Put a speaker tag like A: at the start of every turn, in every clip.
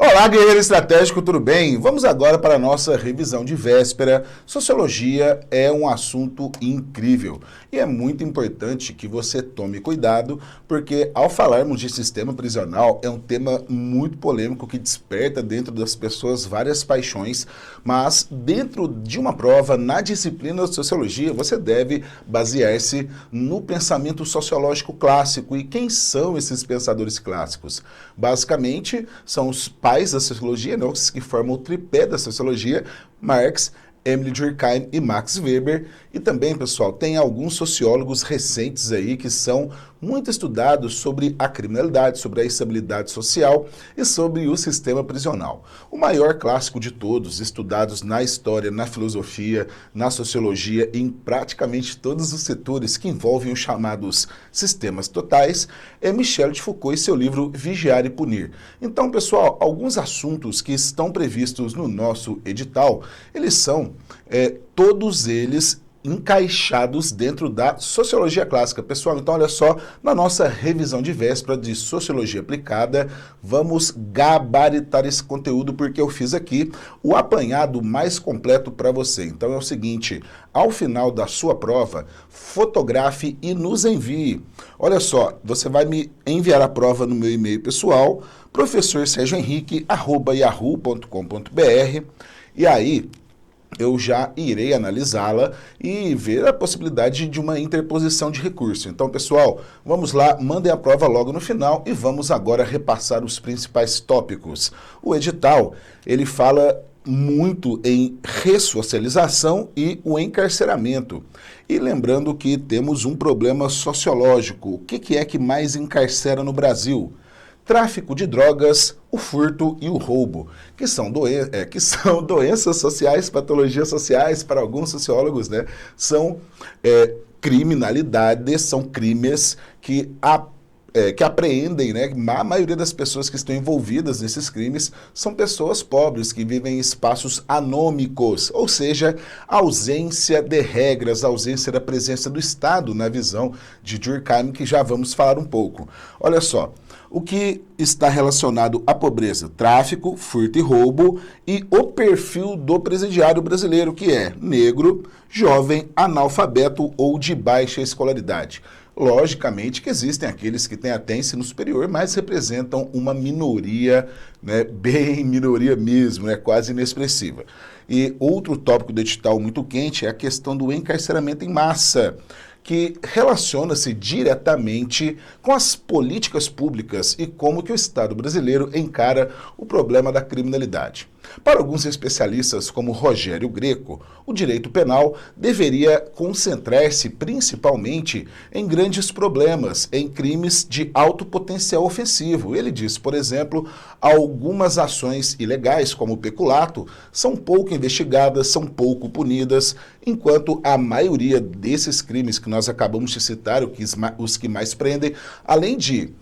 A: Olá, guerreiro estratégico, tudo bem? Vamos agora para a nossa revisão de véspera. Sociologia é um assunto incrível e é muito importante que você tome cuidado, porque ao falarmos de sistema prisional é um tema muito polêmico que desperta dentro das pessoas várias paixões, mas dentro de uma prova, na disciplina de sociologia, você deve basear-se no pensamento sociológico clássico. E quem são esses pensadores clássicos? Basicamente, são os pais da sociologia, né, os que formam o tripé da sociologia: Marx, Emile Durkheim e Max Weber. E também, pessoal, tem alguns sociólogos recentes aí que são muito estudados sobre a criminalidade, sobre a estabilidade social e sobre o sistema prisional. O maior clássico de todos, estudados na história, na filosofia, na sociologia, em praticamente todos os setores que envolvem os chamados sistemas totais, é Michel de Foucault e seu livro Vigiar e Punir. Então, pessoal, alguns assuntos que estão previstos no nosso edital, eles são todos eles encaixados dentro da sociologia clássica. Pessoal, então olha só, na nossa revisão de véspera de sociologia aplicada, vamos gabaritar esse conteúdo porque eu fiz aqui o apanhado mais completo para você. Então é o seguinte, ao final da sua prova, fotografe e nos envie. Olha só, você vai me enviar a prova no meu e-mail pessoal, professorsergiohenrique@yahoo.com.br, e aí eu já irei analisá-la e ver a possibilidade de uma interposição de recurso. Então, pessoal, vamos lá, mandem a prova logo no final e vamos agora repassar os principais tópicos. O edital, ele fala muito em ressocialização e o encarceramento. E lembrando que temos um problema sociológico. O que é que mais encarcera no Brasil? Tráfico de drogas, o furto e o roubo, que são doenças sociais, patologias sociais para alguns sociólogos, né? São criminalidades, são crimes que apreendem, né? A maioria das pessoas que estão envolvidas nesses crimes são pessoas pobres que vivem em espaços anômicos, ou seja, ausência de regras, ausência da presença do Estado na visão de Durkheim, que já vamos falar um pouco. Olha só, o que está relacionado à pobreza? Tráfico, furto e roubo, e o perfil do presidiário brasileiro, que é negro, jovem, analfabeto ou de baixa escolaridade. Logicamente que existem aqueles que têm até ensino superior, mas representam uma minoria, né, bem minoria mesmo, né, quase inexpressiva. E outro tópico do edital muito quente é a questão do encarceramento em massa, que relaciona-se diretamente com as políticas públicas e como que o Estado brasileiro encara o problema da criminalidade. Para alguns especialistas, como Rogério Greco, o direito penal deveria concentrar-se principalmente em grandes problemas, em crimes de alto potencial ofensivo. Ele diz, por exemplo, algumas ações ilegais, como o peculato, são pouco investigadas, são pouco punidas, enquanto a maioria desses crimes que nós acabamos de citar, os que mais prendem, além de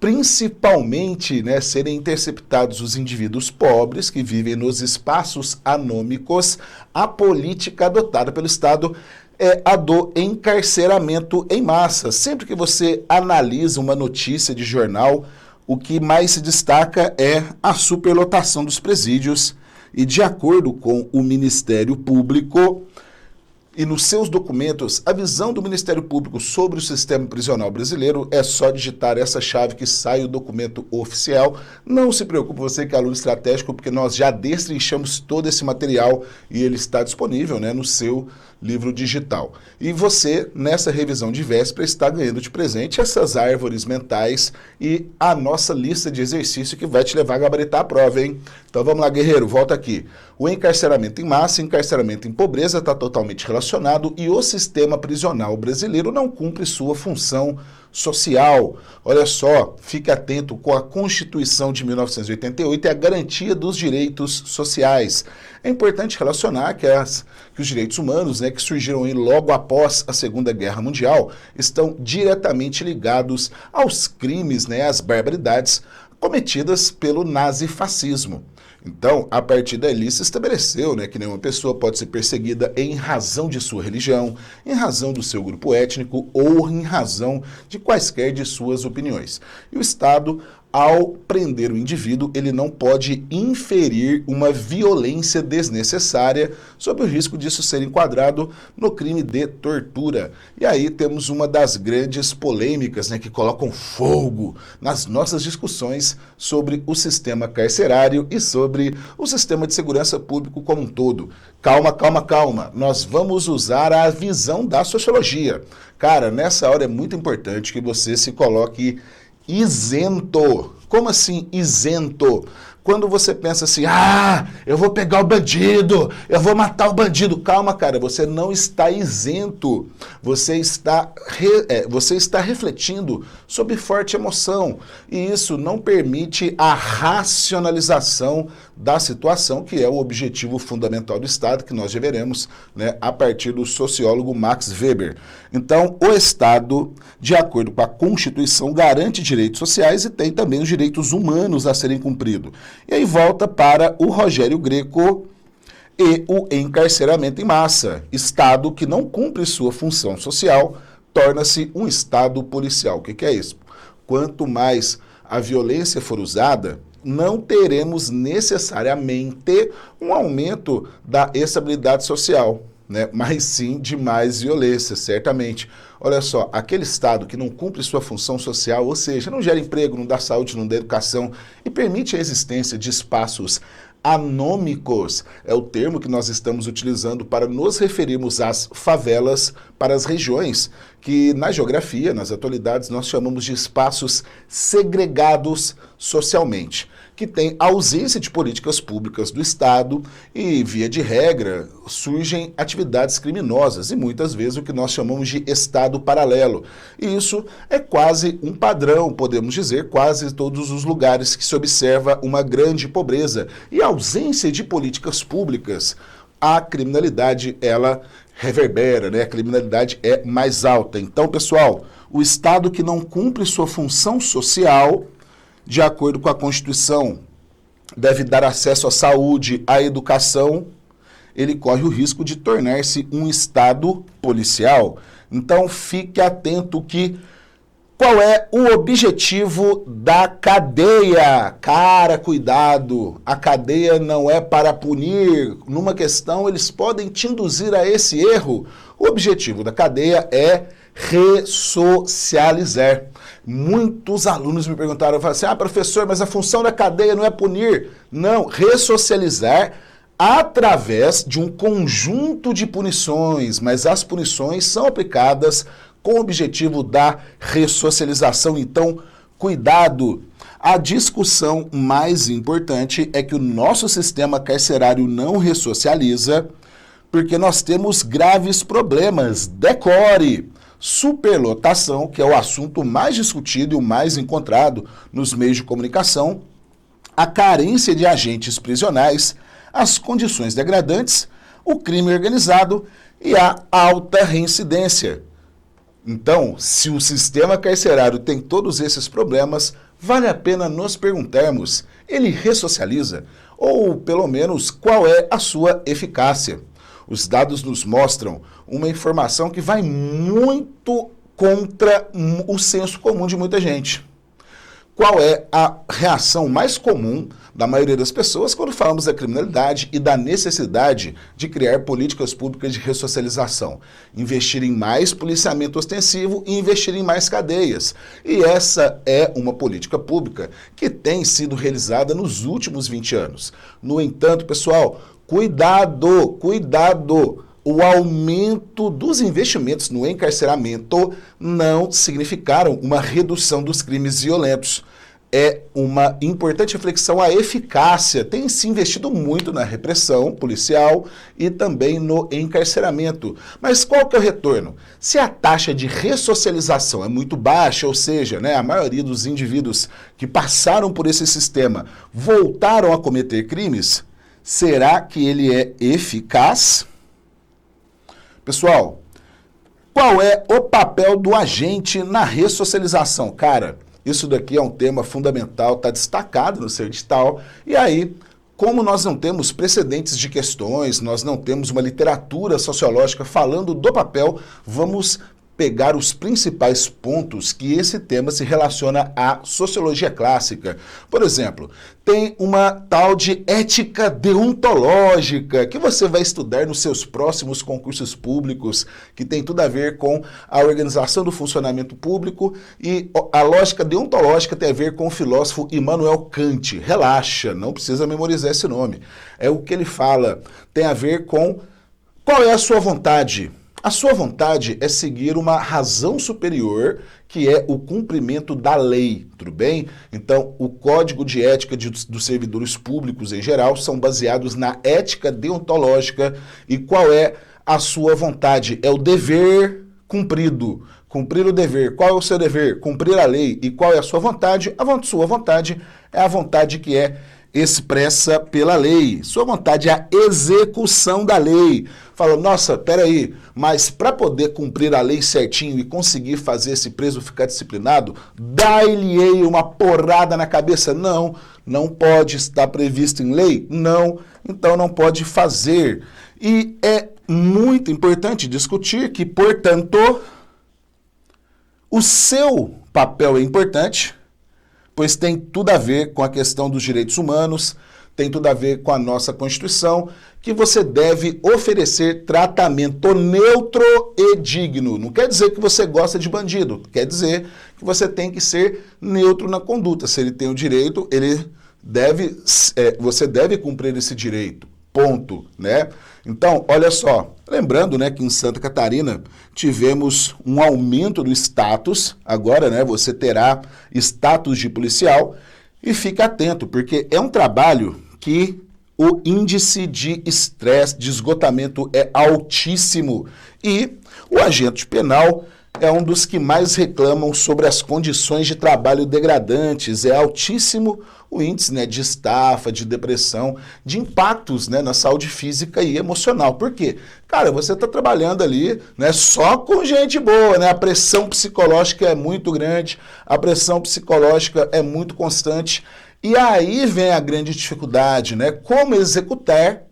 A: principalmente, né, serem interceptados os indivíduos pobres que vivem nos espaços anômicos, a política adotada pelo Estado é a do encarceramento em massa. Sempre que você analisa uma notícia de jornal, o que mais se destaca é a superlotação dos presídios. E de acordo com o Ministério Público, e nos seus documentos, a visão do Ministério Público sobre o sistema prisional brasileiro é só digitar essa chave que sai o documento oficial. Não se preocupe você que é aluno estratégico, porque nós já destrinchamos todo esse material e ele está disponível, né, no seu livro digital. E você, nessa revisão de véspera, está ganhando de presente essas árvores mentais e a nossa lista de exercício que vai te levar a gabaritar a prova, hein? Então vamos lá, guerreiro, volta aqui. O encarceramento em massa e encarceramento em pobreza está totalmente relacionado e o sistema prisional brasileiro não cumpre sua função social. Olha só, fique atento com a Constituição de 1988 e a garantia dos direitos sociais. É importante relacionar que os direitos humanos, né, que surgiram aí logo após a Segunda Guerra Mundial, estão diretamente ligados aos crimes, né, às barbaridades cometidas pelo nazifascismo. Então, a partir dali se estabeleceu, né, que nenhuma pessoa pode ser perseguida em razão de sua religião, em razão do seu grupo étnico ou em razão de quaisquer de suas opiniões. E o Estado, ao prender o indivíduo, ele não pode inferir uma violência desnecessária sob o risco disso ser enquadrado no crime de tortura. E aí temos uma das grandes polêmicas, né, que colocam fogo nas nossas discussões sobre o sistema carcerário e sobre o sistema de segurança público como um todo. Calma, calma, calma. Nós vamos usar a visão da sociologia. Cara, nessa hora é muito importante que você se coloque isento. Como assim isento? Quando você pensa assim, eu vou pegar o bandido, eu vou matar o bandido. Calma, cara, você não está isento. Você está refletindo sobre forte emoção. E isso não permite a racionalização da situação, que é o objetivo fundamental do Estado, que nós já veremos, né, a partir do sociólogo Max Weber. Então, o Estado, de acordo com a Constituição, garante direitos sociais e tem também os direitos humanos a serem cumpridos. E aí volta para o Rogério Greco e o encarceramento em massa. Estado que não cumpre sua função social torna-se um Estado policial. O que é isso? Quanto mais a violência for usada, não teremos necessariamente um aumento da estabilidade social, né? Mas sim de mais violência, certamente. Olha só, aquele Estado que não cumpre sua função social, ou seja, não gera emprego, não dá saúde, não dá educação e permite a existência de espaços anômicos, é o termo que nós estamos utilizando para nos referirmos às favelas, para as regiões que na geografia, nas atualidades, nós chamamos de espaços segregados socialmente, que tem ausência de políticas públicas do Estado e, via de regra, surgem atividades criminosas e muitas vezes o que nós chamamos de Estado paralelo. E isso é quase um padrão, podemos dizer, quase todos os lugares que se observa uma grande pobreza e ausência de políticas públicas. A criminalidade, ela reverbera, né? A criminalidade é mais alta. Então, pessoal, o Estado que não cumpre sua função social, de acordo com a Constituição, deve dar acesso à saúde, à educação, ele corre o risco de tornar-se um Estado policial. Então, fique atento que qual é o objetivo da cadeia? Cara, cuidado, a cadeia não é para punir. Numa questão, eles podem te induzir a esse erro. O objetivo da cadeia é ressocializar. Muitos alunos me perguntaram, falaram assim, professor, mas a função da cadeia não é punir. Não, ressocializar através de um conjunto de punições, mas as punições são aplicadas com o objetivo da ressocialização. Então, cuidado. A discussão mais importante é que o nosso sistema carcerário não ressocializa, porque nós temos graves problemas. Decore! Superlotação, que é o assunto mais discutido e o mais encontrado nos meios de comunicação, a carência de agentes prisionais, as condições degradantes, o crime organizado e a alta reincidência. Então, se o sistema carcerário tem todos esses problemas, vale a pena nos perguntarmos, ele ressocializa? Ou, pelo menos, qual é a sua eficácia? Os dados nos mostram uma informação que vai muito contra o senso comum de muita gente. Qual é a reação mais comum da maioria das pessoas quando falamos da criminalidade e da necessidade de criar políticas públicas de ressocialização? Investir em mais policiamento ostensivo e investir em mais cadeias. E essa é uma política pública que tem sido realizada nos últimos 20 anos. No entanto, pessoal, cuidado, cuidado! O aumento dos investimentos no encarceramento não significaram uma redução dos crimes violentos. É uma importante reflexão a eficácia. Tem se investido muito na repressão policial e também no encarceramento. Mas qual que é o retorno? Se a taxa de ressocialização é muito baixa, ou seja, né, a maioria dos indivíduos que passaram por esse sistema voltaram a cometer crimes, será que ele é eficaz? Pessoal, qual é o papel do agente na ressocialização? Cara, isso daqui é um tema fundamental, está destacado no seu edital. E aí, como nós não temos precedentes de questões, nós não temos uma literatura sociológica falando do papel, vamos pegar os principais pontos que esse tema se relaciona à sociologia clássica. Por exemplo, tem uma tal de ética deontológica que você vai estudar nos seus próximos concursos públicos, que tem tudo a ver com a organização do funcionamento público, e a lógica deontológica tem a ver com o filósofo Immanuel Kant. Relaxa, não precisa memorizar esse nome. É o que ele fala, tem a ver com qual é a sua vontade. A sua vontade é seguir uma razão superior, que é o cumprimento da lei, tudo bem? Então, o código de ética dos servidores públicos em geral são baseados na ética deontológica. E qual é a sua vontade? É o dever cumprido. Cumprir o dever. Qual é o seu dever? Cumprir a lei. E qual é a sua vontade? A sua vontade é a vontade que é expressa pela lei. Sua vontade é a execução da lei. Fala, nossa, peraí, mas para poder cumprir a lei certinho e conseguir fazer esse preso ficar disciplinado, dá-lhe uma porrada na cabeça? Não, não pode estar previsto em lei? Não, então não pode fazer. E é muito importante discutir que, portanto, o seu papel é importante, pois tem tudo a ver com a questão dos direitos humanos, tem tudo a ver com a nossa Constituição, que você deve oferecer tratamento neutro e digno. Não quer dizer que você gosta de bandido, quer dizer que você tem que ser neutro na conduta. Se ele tem o direito, você deve cumprir esse direito. Ponto, né? Então, olha só, lembrando, né, que em Santa Catarina tivemos um aumento do status, agora, né, você terá status de policial, e fique atento, porque é um trabalho que o índice de estresse, de esgotamento é altíssimo, e o agente penal é um dos que mais reclamam sobre as condições de trabalho degradantes. É altíssimo o índice, né, de estafa, de depressão, de impactos, né, na saúde física e emocional. Por quê? Cara, você está trabalhando ali, né, só com gente boa, né? A pressão psicológica é muito grande, a pressão psicológica é muito constante. E aí vem a grande dificuldade, né? Como executar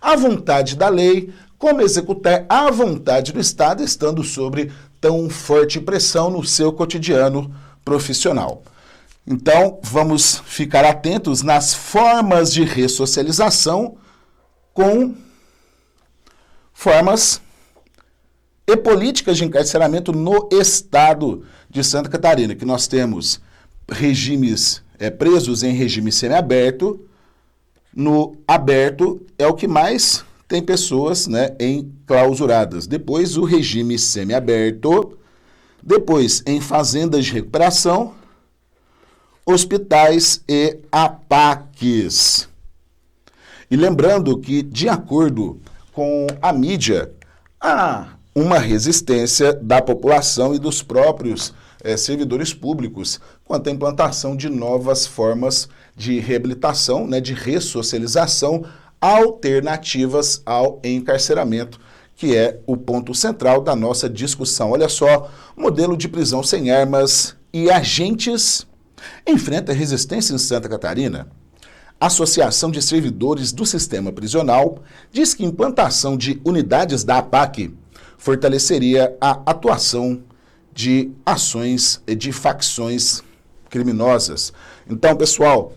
A: a vontade da lei, como executar a vontade do Estado, estando sobre tão forte pressão no seu cotidiano profissional. Então, vamos ficar atentos nas formas de ressocialização com formas e políticas de encarceramento no Estado de Santa Catarina, que nós temos regimes presos em regime semiaberto. No aberto é o que mais tem pessoas, né, enclausuradas. Depois o regime semiaberto, depois em fazendas de recuperação, hospitais e APACs. E lembrando que, de acordo com a mídia, há uma resistência da população e dos próprios servidores públicos quanto à implantação de novas formas de reabilitação, né, de ressocialização alternativas ao encarceramento, que é o ponto central da nossa discussão. Olha só, modelo de prisão sem armas e agentes enfrenta resistência em Santa Catarina. A Associação de Servidores do Sistema Prisional diz que a implantação de unidades da APAC fortaleceria a atuação de ações de facções criminosas. Então, pessoal,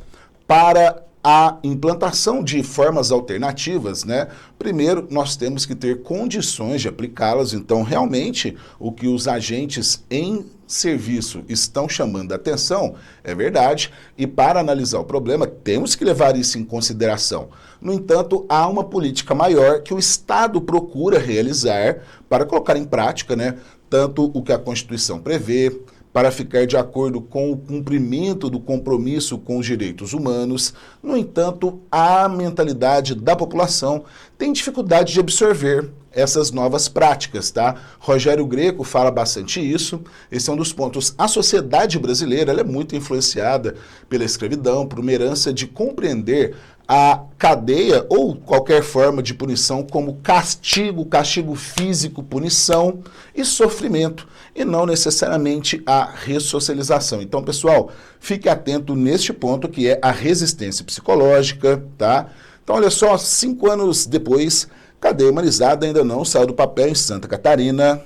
A: para a implantação de formas alternativas, né? Primeiro, nós temos que ter condições de aplicá-las. Então, realmente, o que os agentes em serviço estão chamando a atenção é verdade, e para analisar o problema, temos que levar isso em consideração. No entanto, há uma política maior que o Estado procura realizar para colocar em prática, né, tanto o que a Constituição prevê, para ficar de acordo com o cumprimento do compromisso com os direitos humanos. No entanto, a mentalidade da população tem dificuldade de absorver essas novas práticas, tá? Rogério Greco fala bastante isso, esse é um dos pontos. A sociedade brasileira, ela é muito influenciada pela escravidão, por uma herança de compreender a cadeia ou qualquer forma de punição como castigo, castigo físico, punição e sofrimento, e não necessariamente a ressocialização. Então, pessoal, fique atento neste ponto, que é a resistência psicológica, tá? Então, olha só, 5 anos depois, cadeia humanizada ainda não saiu do papel em Santa Catarina.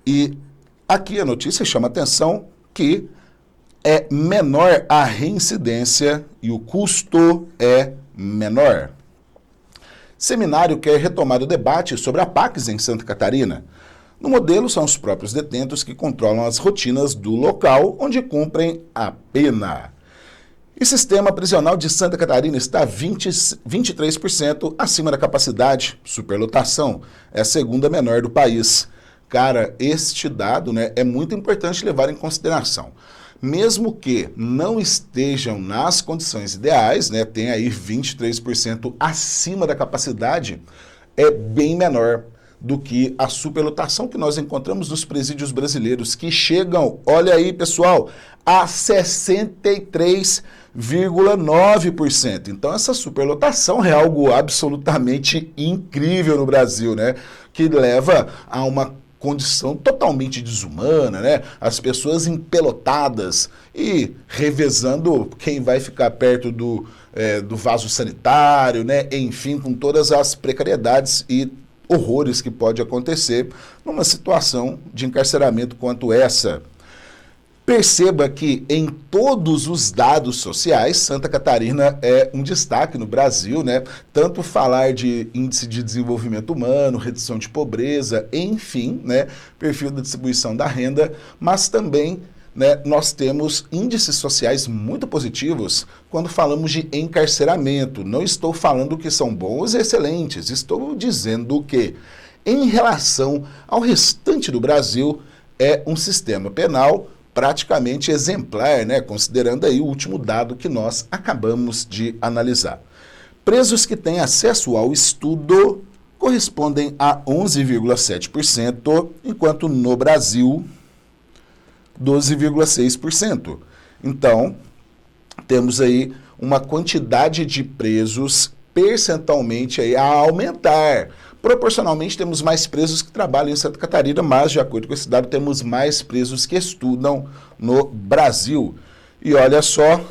A: E aqui a notícia chama atenção que é menor a reincidência e o custo é menor. Seminário quer retomar o debate sobre a PACS em Santa Catarina. No modelo, são os próprios detentos que controlam as rotinas do local onde cumprem a pena. O sistema prisional de Santa Catarina está 23% acima da capacidade, superlotação, é a segunda menor do país. Cara, este dado, né, é muito importante levar em consideração. Mesmo que não estejam nas condições ideais, né, tem aí 23% acima da capacidade, é bem menor do que a superlotação que nós encontramos nos presídios brasileiros, que chegam, olha aí pessoal, a 63,9%. Então essa superlotação é algo absolutamente incrível no Brasil, né? Que leva a uma condição totalmente desumana, né? As pessoas empelotadas e revezando quem vai ficar perto do vaso sanitário, né? Enfim, com todas as precariedades e horrores que pode acontecer numa situação de encarceramento quanto essa. Perceba que em todos os dados sociais, Santa Catarina é um destaque no Brasil, né? Tanto falar de índice de desenvolvimento humano, redução de pobreza, enfim, né? Perfil da distribuição da renda, mas também, né, nós temos índices sociais muito positivos quando falamos de encarceramento. Não estou falando que são bons e excelentes, estou dizendo que, em relação ao restante do Brasil, é um sistema penal praticamente exemplar, né, considerando aí o último dado que nós acabamos de analisar. Presos que têm acesso ao estudo correspondem a 11,7%, enquanto no Brasil 12,6%. Então, temos aí uma quantidade de presos percentualmente aí a aumentar. Proporcionalmente, temos mais presos que trabalham em Santa Catarina, mas, de acordo com esse dado, temos mais presos que estudam no Brasil. E olha só,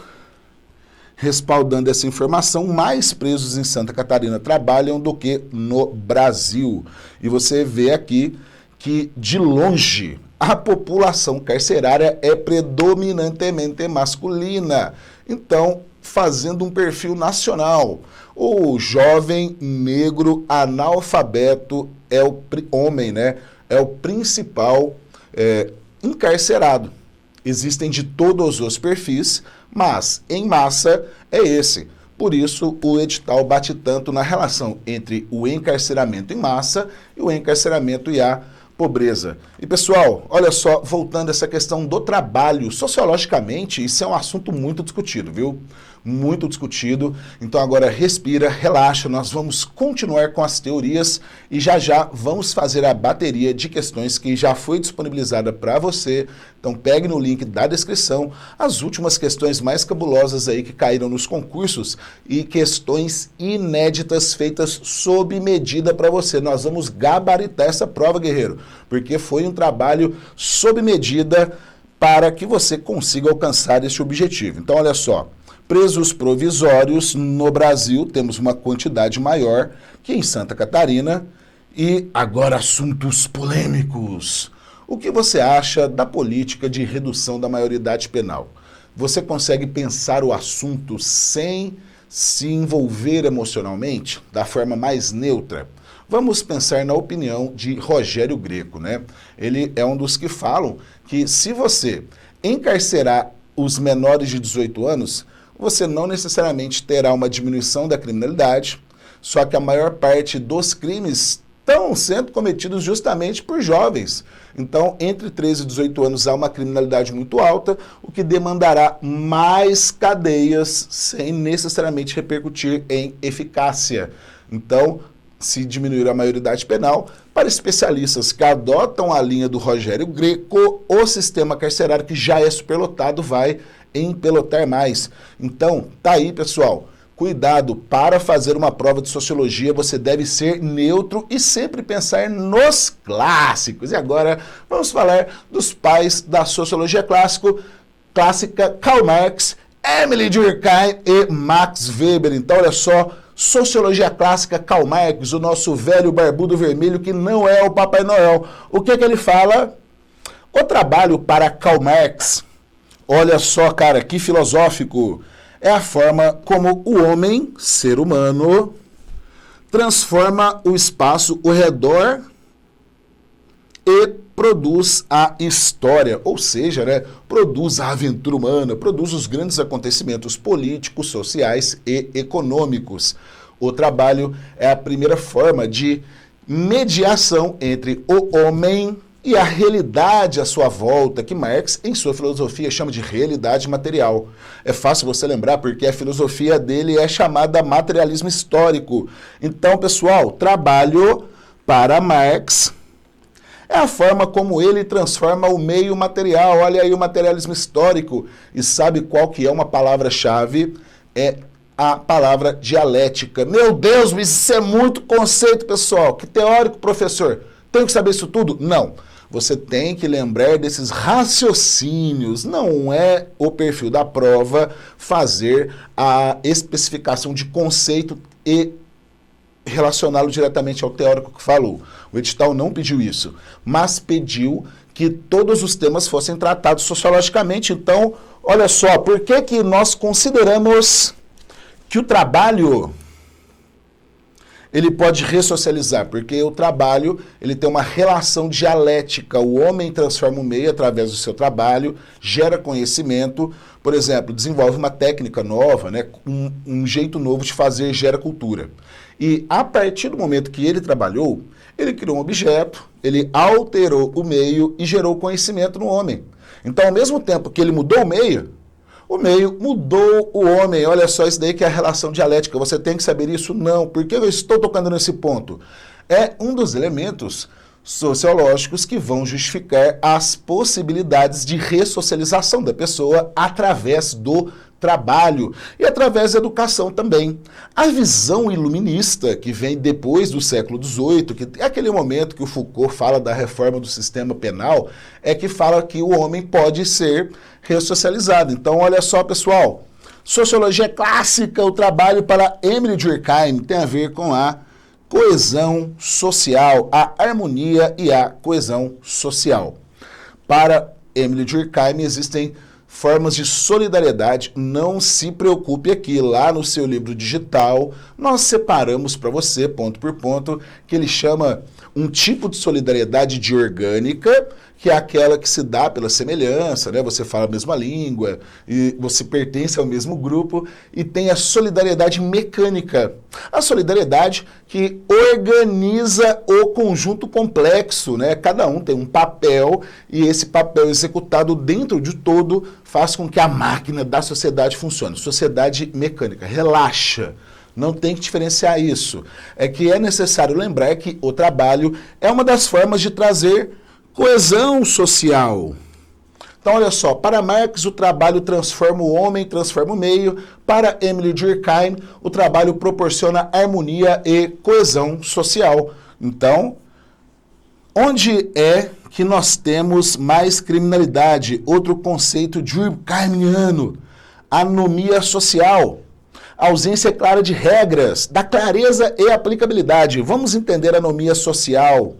A: respaldando essa informação, mais presos em Santa Catarina trabalham do que no Brasil. E você vê aqui que, de longe, a população carcerária é predominantemente masculina. Então, fazendo um perfil nacional, o jovem negro analfabeto é o homem, né? É o principal encarcerado. Existem de todos os perfis, mas em massa é esse. Por isso, o edital bate tanto na relação entre o encarceramento em massa e o encarceramento e a pobreza. E pessoal, olha só, voltando a essa questão do trabalho, sociologicamente, isso é um assunto muito discutido, viu? Muito discutido. Então agora respira, relaxa, nós vamos continuar com as teorias e já vamos fazer a bateria de questões que já foi disponibilizada para você. Então pegue no link da descrição as últimas questões mais cabulosas aí que caíram nos concursos e questões inéditas feitas sob medida para você. Nós vamos gabaritar essa prova, guerreiro, porque foi um trabalho sob medida para que você consiga alcançar esse objetivo. Então olha só, presos provisórios no Brasil, temos uma quantidade maior que em Santa Catarina. E agora assuntos polêmicos. O que você acha da política de redução da maioridade penal? Você consegue pensar o assunto sem se envolver emocionalmente, da forma mais neutra? Vamos pensar na opinião de Rogério Greco, né? Ele é um dos que falam que se você encarcerar os menores de 18 anos, você não necessariamente terá uma diminuição da criminalidade, só que a maior parte dos crimes estão sendo cometidos justamente por jovens. Então, entre 13 e 18 anos há uma criminalidade muito alta, o que demandará mais cadeias sem necessariamente repercutir em eficácia. Então, se diminuir a maioridade penal, para especialistas que adotam a linha do Rogério Greco, o sistema carcerário que já é superlotado vai empelotar mais. Então, tá aí, pessoal. Cuidado, para fazer uma prova de sociologia, você deve ser neutro e sempre pensar nos clássicos. E agora, vamos falar dos pais da sociologia clássica, Karl Marx, Emile Durkheim e Max Weber. Então, olha só, sociologia clássica, Karl Marx, o nosso velho barbudo vermelho que não é o Papai Noel. O que ele fala? O trabalho para Karl Marx, olha só, cara, que filosófico, é a forma como o homem, ser humano, transforma o espaço ao redor e produz a história, ou seja, né, produz a aventura humana, produz os grandes acontecimentos políticos, sociais e econômicos. O trabalho é a primeira forma de mediação entre o homem e a realidade à sua volta, que Marx, em sua filosofia, chama de realidade material. É fácil você lembrar porque a filosofia dele é chamada materialismo histórico. Então, pessoal, trabalho para Marx é a forma como ele transforma o meio material. Olha aí o materialismo histórico. E sabe qual que é uma palavra-chave? É a palavra dialética. Meu Deus, mas isso é muito conceito, pessoal. Que teórico, professor. Tenho que saber isso tudo? Não. Você tem que lembrar desses raciocínios. Não é o perfil da prova fazer a especificação de conceito e relacioná-lo diretamente ao teórico que falou. O edital não pediu isso, mas pediu que todos os temas fossem tratados sociologicamente. Então, olha só, por que que nós consideramos que o trabalho ele pode ressocializar? Porque o trabalho ele tem uma relação dialética. O homem transforma o meio através do seu trabalho, gera conhecimento, por exemplo, desenvolve uma técnica nova, né, um jeito novo de fazer, gera cultura. E a partir do momento que ele trabalhou, ele criou um objeto, ele alterou o meio e gerou conhecimento no homem. Então, ao mesmo tempo que ele mudou o meio mudou o homem. Olha só, isso daí que é a relação dialética. Você tem que saber isso? Não. Por que eu estou tocando nesse ponto? É um dos elementos sociológicos que vão justificar as possibilidades de ressocialização da pessoa através do trabalho e através da educação também. A visão iluminista, que vem depois do século XVIII, que é aquele momento que o Foucault fala da reforma do sistema penal, é que fala que o homem pode ser ressocializado. Então, olha só, pessoal, sociologia clássica, o trabalho para Emile Durkheim tem a ver com a coesão social, a harmonia e a coesão social. Para Emile Durkheim existem formas de solidariedade. Não se preocupe aqui, lá no seu livro digital, nós separamos para você, ponto por ponto, que ele chama um tipo de solidariedade de orgânica, que é aquela que se dá pela semelhança, né? Você fala a mesma língua, e você pertence ao mesmo grupo, e tem a solidariedade mecânica. A solidariedade que organiza o conjunto complexo, né? Cada um tem um papel, e esse papel executado dentro de todo faz com que a máquina da sociedade funcione. Sociedade mecânica, relaxa. Não tem que diferenciar isso. É que é necessário lembrar que o trabalho é uma das formas de trazer coesão social. Então, olha só, para Marx, o trabalho transforma o homem, transforma o meio. Para Emile Durkheim, o trabalho proporciona harmonia e coesão social. Então, onde é que nós temos mais criminalidade? Outro conceito durkheimiano, anomia social. A ausência clara de regras, da clareza e aplicabilidade. Vamos entender a anomia social.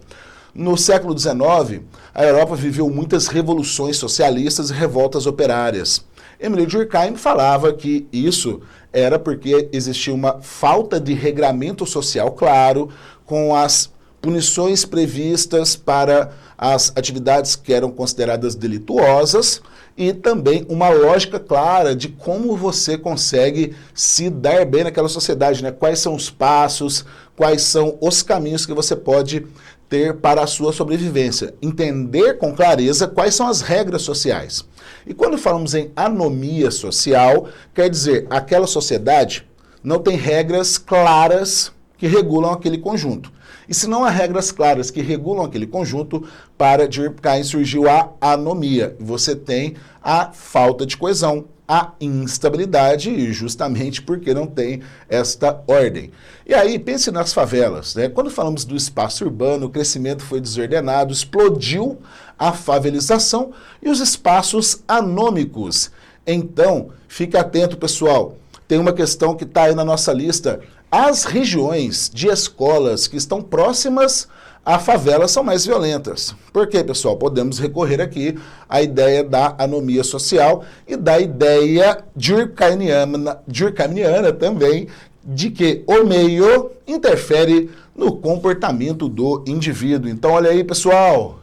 A: No século XIX, a Europa viveu muitas revoluções socialistas e revoltas operárias. Emile Durkheim falava que isso era porque existia uma falta de regramento social claro, com as punições previstas para as atividades que eram consideradas delituosas, e também uma lógica clara de como você consegue se dar bem naquela sociedade, né? Quais são os passos, quais são os caminhos que você pode ter para a sua sobrevivência. Entender com clareza quais são as regras sociais. E quando falamos em anomia social, quer dizer, aquela sociedade não tem regras claras que regulam aquele conjunto. E se não há regras claras que regulam aquele conjunto, para Durkheim surgiu a anomia. Você tem a falta de coesão, a instabilidade, justamente porque não tem esta ordem. E aí, pense nas favelas, né? Quando falamos do espaço urbano, o crescimento foi desordenado, explodiu a favelização e os espaços anômicos. Então, fique atento, pessoal. Tem uma questão que está aí na nossa lista. as regiões de escolas que estão próximas à favela são mais violentas. Por quê, pessoal? Podemos recorrer aqui à ideia da anomia social e da ideia durkheimiana também, de que o meio interfere no comportamento do indivíduo. Então, olha aí, pessoal.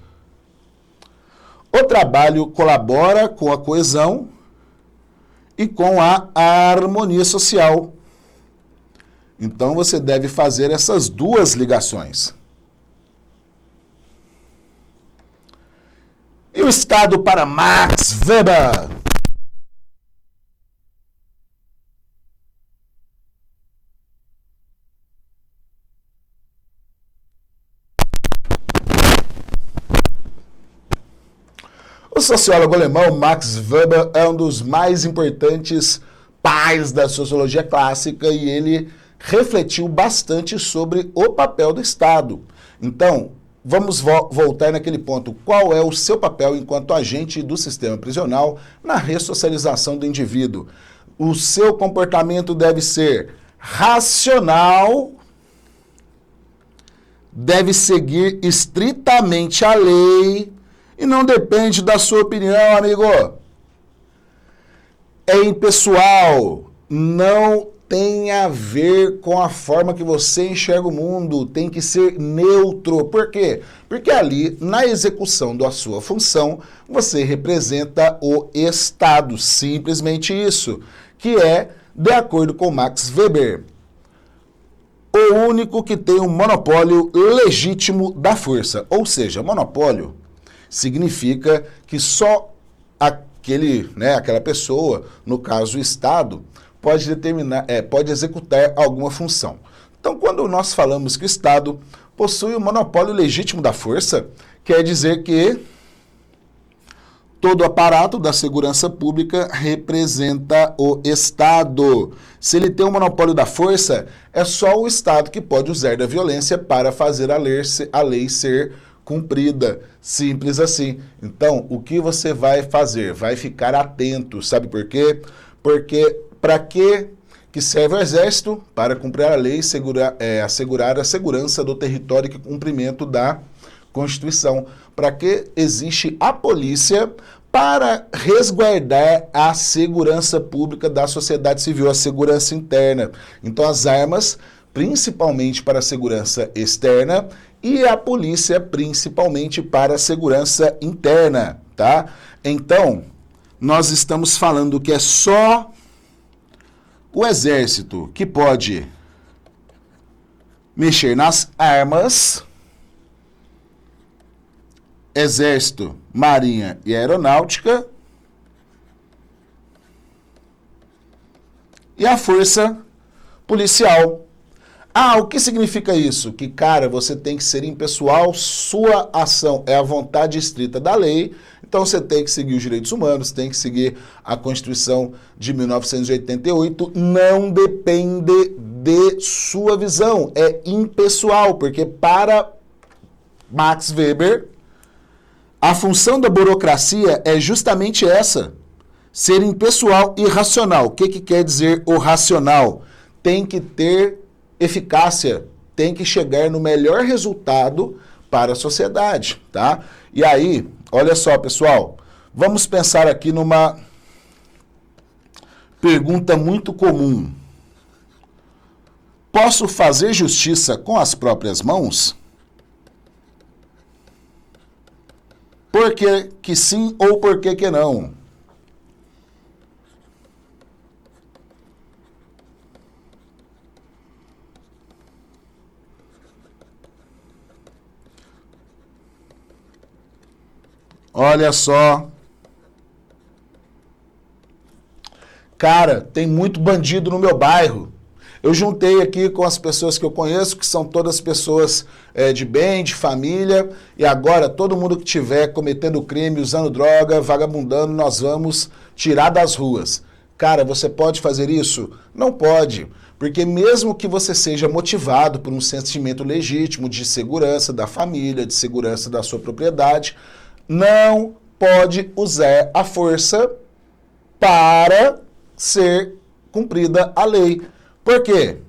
A: O trabalho colabora com a coesão e com a harmonia social. Então, você deve fazer essas duas ligações. E o Estado para Max Weber? O sociólogo alemão Max Weber é um dos mais importantes pais da sociologia clássica e ele refletiu bastante sobre o papel do Estado. Então, vamos voltar naquele ponto. Qual é o seu papel enquanto agente do sistema prisional na ressocialização do indivíduo? O seu comportamento deve ser racional, deve seguir estritamente a lei e não depende da sua opinião, amigo. É impessoal, não tem a ver com a forma que você enxerga o mundo, tem que ser neutro. Por quê? Porque ali, na execução da sua função, você representa o Estado, simplesmente isso, que é, de acordo com Max Weber, o único que tem um monopólio legítimo da força. Ou seja, monopólio significa que só aquela pessoa, no caso o Estado, pode executar alguma função. Então, quando nós falamos que o Estado possui o monopólio legítimo da força, quer dizer que todo o aparato da segurança pública representa o Estado. Se ele tem o monopólio da força, é só o Estado que pode usar da violência para fazer a lei ser cumprida. Simples assim. Então, o que você vai fazer? Vai ficar atento. Sabe por quê? Porque para que serve o Exército? Para cumprir a lei e assegurar a segurança do território e cumprimento da Constituição. Para que existe a polícia? Para resguardar a segurança pública da sociedade civil, a segurança interna. Então, as armas, principalmente para a segurança externa, e a polícia, principalmente para a segurança interna, tá? Então, nós estamos falando que é só o Exército que pode mexer nas armas, Exército, Marinha e Aeronáutica, e a Força Policial. Ah, o que significa isso? Que, cara, você tem que ser impessoal, sua ação é a vontade estrita da lei, então você tem que seguir os direitos humanos, tem que seguir a Constituição de 1988, não depende de sua visão, é impessoal, porque para Max Weber, a função da burocracia é justamente essa, ser impessoal e racional. O que quer dizer o racional? Tem que ter eficácia, tem que chegar no melhor resultado para a sociedade, tá? E aí, olha só, pessoal, vamos pensar aqui numa pergunta muito comum. Posso fazer justiça com as próprias mãos? Por que sim ou por que não? Olha só. Cara, tem muito bandido no meu bairro. Eu juntei aqui com as pessoas que eu conheço, que são todas pessoas de bem, de família, e agora todo mundo que estiver cometendo crime, usando droga, vagabundando, nós vamos tirar das ruas. Cara, você pode fazer isso? Não pode, porque mesmo que você seja motivado por um sentimento legítimo de segurança da família, de segurança da sua propriedade, não pode usar a força para ser cumprida a lei. Por quê?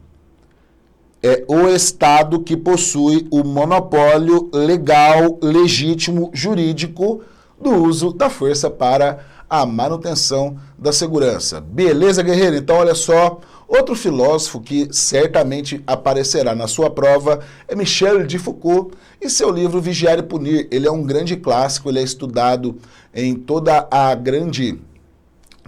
A: é o Estado que possui o monopólio legal, legítimo, jurídico do uso da força para a manutenção da segurança. Beleza, guerreiro? Então, olha só, outro filósofo que certamente aparecerá na sua prova é Michel de Foucault e seu livro Vigiar e Punir. Ele é um grande clássico, ele é estudado em toda a grande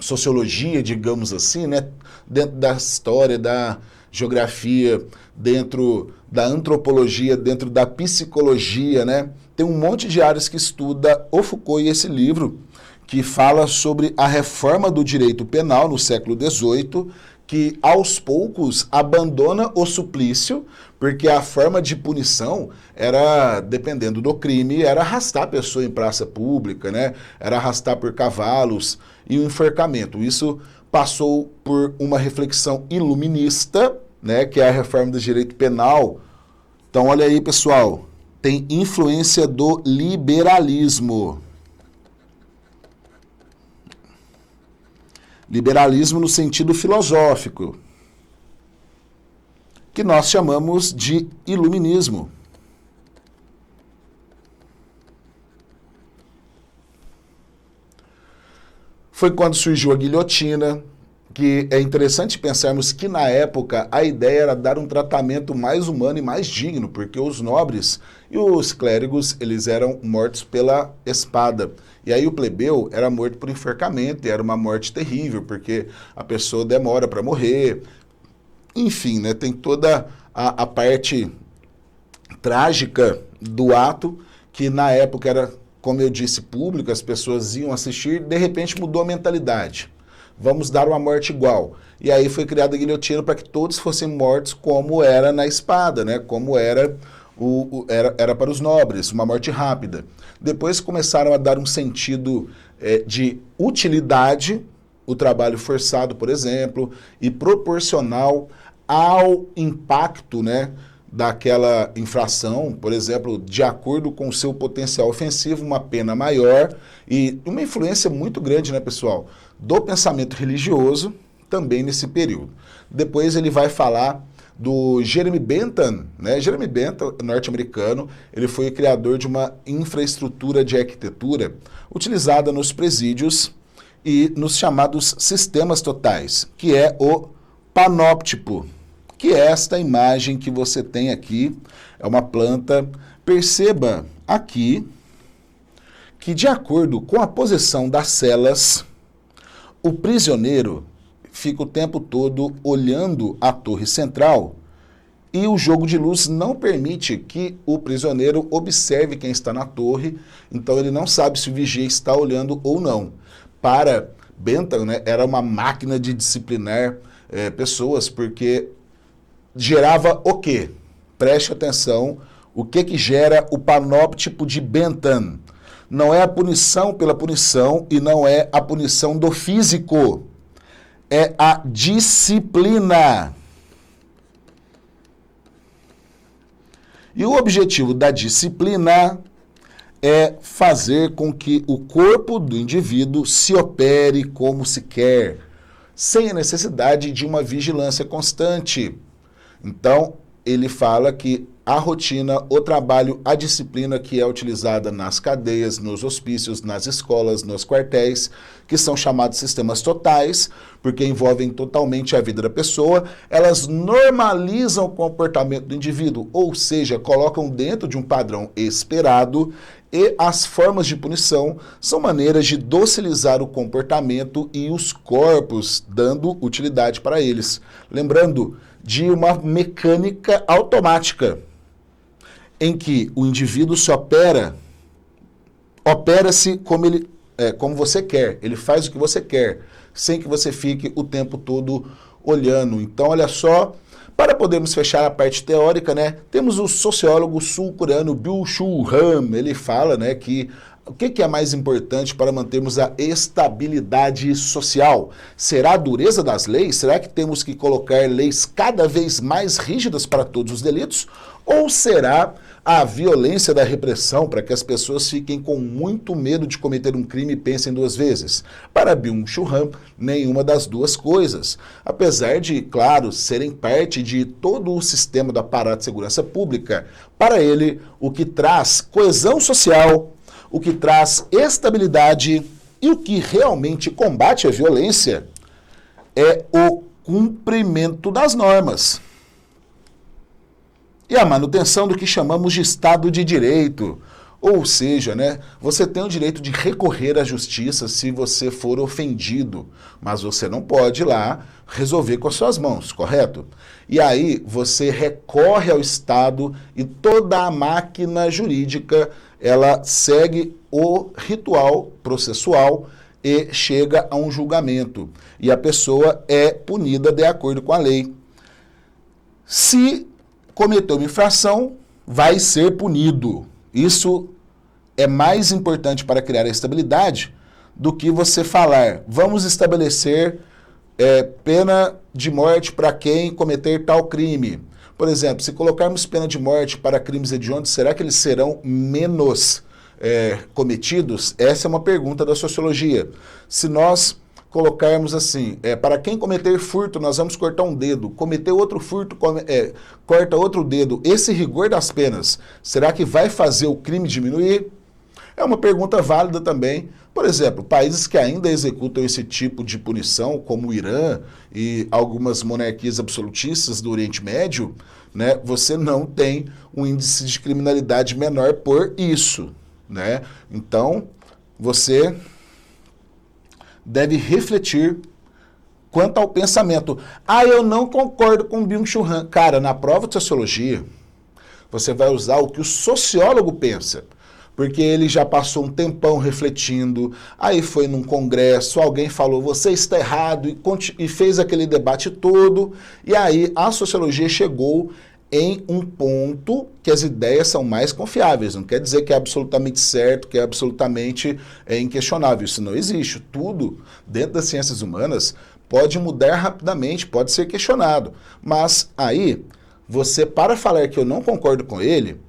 A: sociologia, digamos assim, né? Dentro da história, da geografia, dentro da antropologia, dentro da psicologia, né? Tem um monte de áreas que estuda o Foucault e esse livro que fala sobre a reforma do direito penal no século XVIII, que aos poucos abandona o suplício, porque a forma de punição era, dependendo do crime, era arrastar a pessoa em praça pública, né? Era arrastar por cavalos e o enforcamento. Isso passou por uma reflexão iluminista, né, que é a reforma do direito penal. Então, olha aí, pessoal, tem influência do liberalismo. Liberalismo no sentido filosófico, que nós chamamos de iluminismo. Foi quando surgiu a guilhotina, que é interessante pensarmos que na época a ideia era dar um tratamento mais humano e mais digno, porque os nobres e os clérigos, eles eram mortos pela espada. E aí o plebeu era morto por enforcamento, e era uma morte terrível, porque a pessoa demora para morrer. Enfim, né, tem toda a parte trágica do ato, que na época era, como eu disse, público, as pessoas iam assistir, de repente mudou a mentalidade. Vamos dar uma morte igual. E aí foi criada a guilhotina para que todos fossem mortos como era na espada, né? Como era para os nobres, uma morte rápida. Depois começaram a dar um sentido de utilidade, o trabalho forçado, por exemplo, e proporcional ao impacto, né, daquela infração, por exemplo, de acordo com o seu potencial ofensivo, uma pena maior e uma influência muito grande, né, pessoal, do pensamento religioso também nesse período. Depois ele vai falar do Jeremy Bentham, né? Jeremy Bentham, norte-americano, ele foi o criador de uma infraestrutura de arquitetura utilizada nos presídios e nos chamados sistemas totais, que é o panóptico, que é esta imagem que você tem aqui, é uma planta. Perceba aqui que, de acordo com a posição das celas, o prisioneiro fica o tempo todo olhando a torre central e o jogo de luz não permite que o prisioneiro observe quem está na torre, então ele não sabe se o vigia está olhando ou não. Para Bentham, né, era uma máquina de disciplinar pessoas, porque gerava o quê? Preste atenção, o que gera o panóptico de Bentham? Não é a punição pela punição e não é a punição do físico, é a disciplina. E o objetivo da disciplina é fazer com que o corpo do indivíduo se opere como se quer, sem a necessidade de uma vigilância constante. Então, ele fala que a rotina, o trabalho, a disciplina que é utilizada nas cadeias, nos hospícios, nas escolas, nos quartéis, que são chamados sistemas totais, porque envolvem totalmente a vida da pessoa, elas normalizam o comportamento do indivíduo, ou seja, colocam dentro de um padrão esperado, e as formas de punição são maneiras de docilizar o comportamento e os corpos, dando utilidade para eles. Lembrando de uma mecânica automática, em que o indivíduo se opera-se como você quer, ele faz o que você quer, sem que você fique o tempo todo olhando. Então, olha só, para podermos fechar a parte teórica, né, temos o sociólogo sul-coreano Byung-Chul Han, ele fala, né, que o que é mais importante para mantermos a estabilidade social? Será a dureza das leis? Será que temos que colocar leis cada vez mais rígidas para todos os delitos? Ou será A violência da repressão para que as pessoas fiquem com muito medo de cometer um crime e pensem duas vezes. Para Byung-Chul Han, nenhuma das duas coisas. Apesar de, claro, serem parte de todo o sistema do aparato de segurança pública, para ele, o que traz coesão social, o que traz estabilidade e o que realmente combate a violência é o cumprimento das normas e a manutenção do que chamamos de Estado de Direito. Ou seja, né, você tem o direito de recorrer à justiça se você for ofendido, mas você não pode ir lá resolver com as suas mãos, correto? E aí você recorre ao Estado e toda a máquina jurídica, ela segue o ritual processual e chega a um julgamento. E a pessoa é punida de acordo com a lei. Se cometeu uma infração, vai ser punido. Isso é mais importante para criar a estabilidade do que você falar, vamos estabelecer pena de morte para quem cometer tal crime. Por exemplo, se colocarmos pena de morte para crimes hediondos, será que eles serão menos cometidos? Essa é uma pergunta da sociologia. Se nós colocarmos assim, para quem cometer furto, nós vamos cortar um dedo, cometer outro furto, corta outro dedo, esse rigor das penas, será que vai fazer o crime diminuir? É uma pergunta válida também. Por exemplo, países que ainda executam esse tipo de punição, como o Irã e algumas monarquias absolutistas do Oriente Médio, né, você não tem um índice de criminalidade menor por isso, né? Então, você deve refletir quanto ao pensamento. Eu não concordo com Byung-Chul Han. Cara, na prova de sociologia, você vai usar o que o sociólogo pensa. Porque ele já passou um tempão refletindo, aí foi num congresso, alguém falou, você está errado, e fez aquele debate todo, e aí a sociologia chegou em um ponto que as ideias são mais confiáveis. Não quer dizer que é absolutamente certo, que é absolutamente inquestionável. Isso não existe. Tudo dentro das ciências humanas pode mudar rapidamente, pode ser questionado. Mas aí, você, para falar que eu não concordo com ele,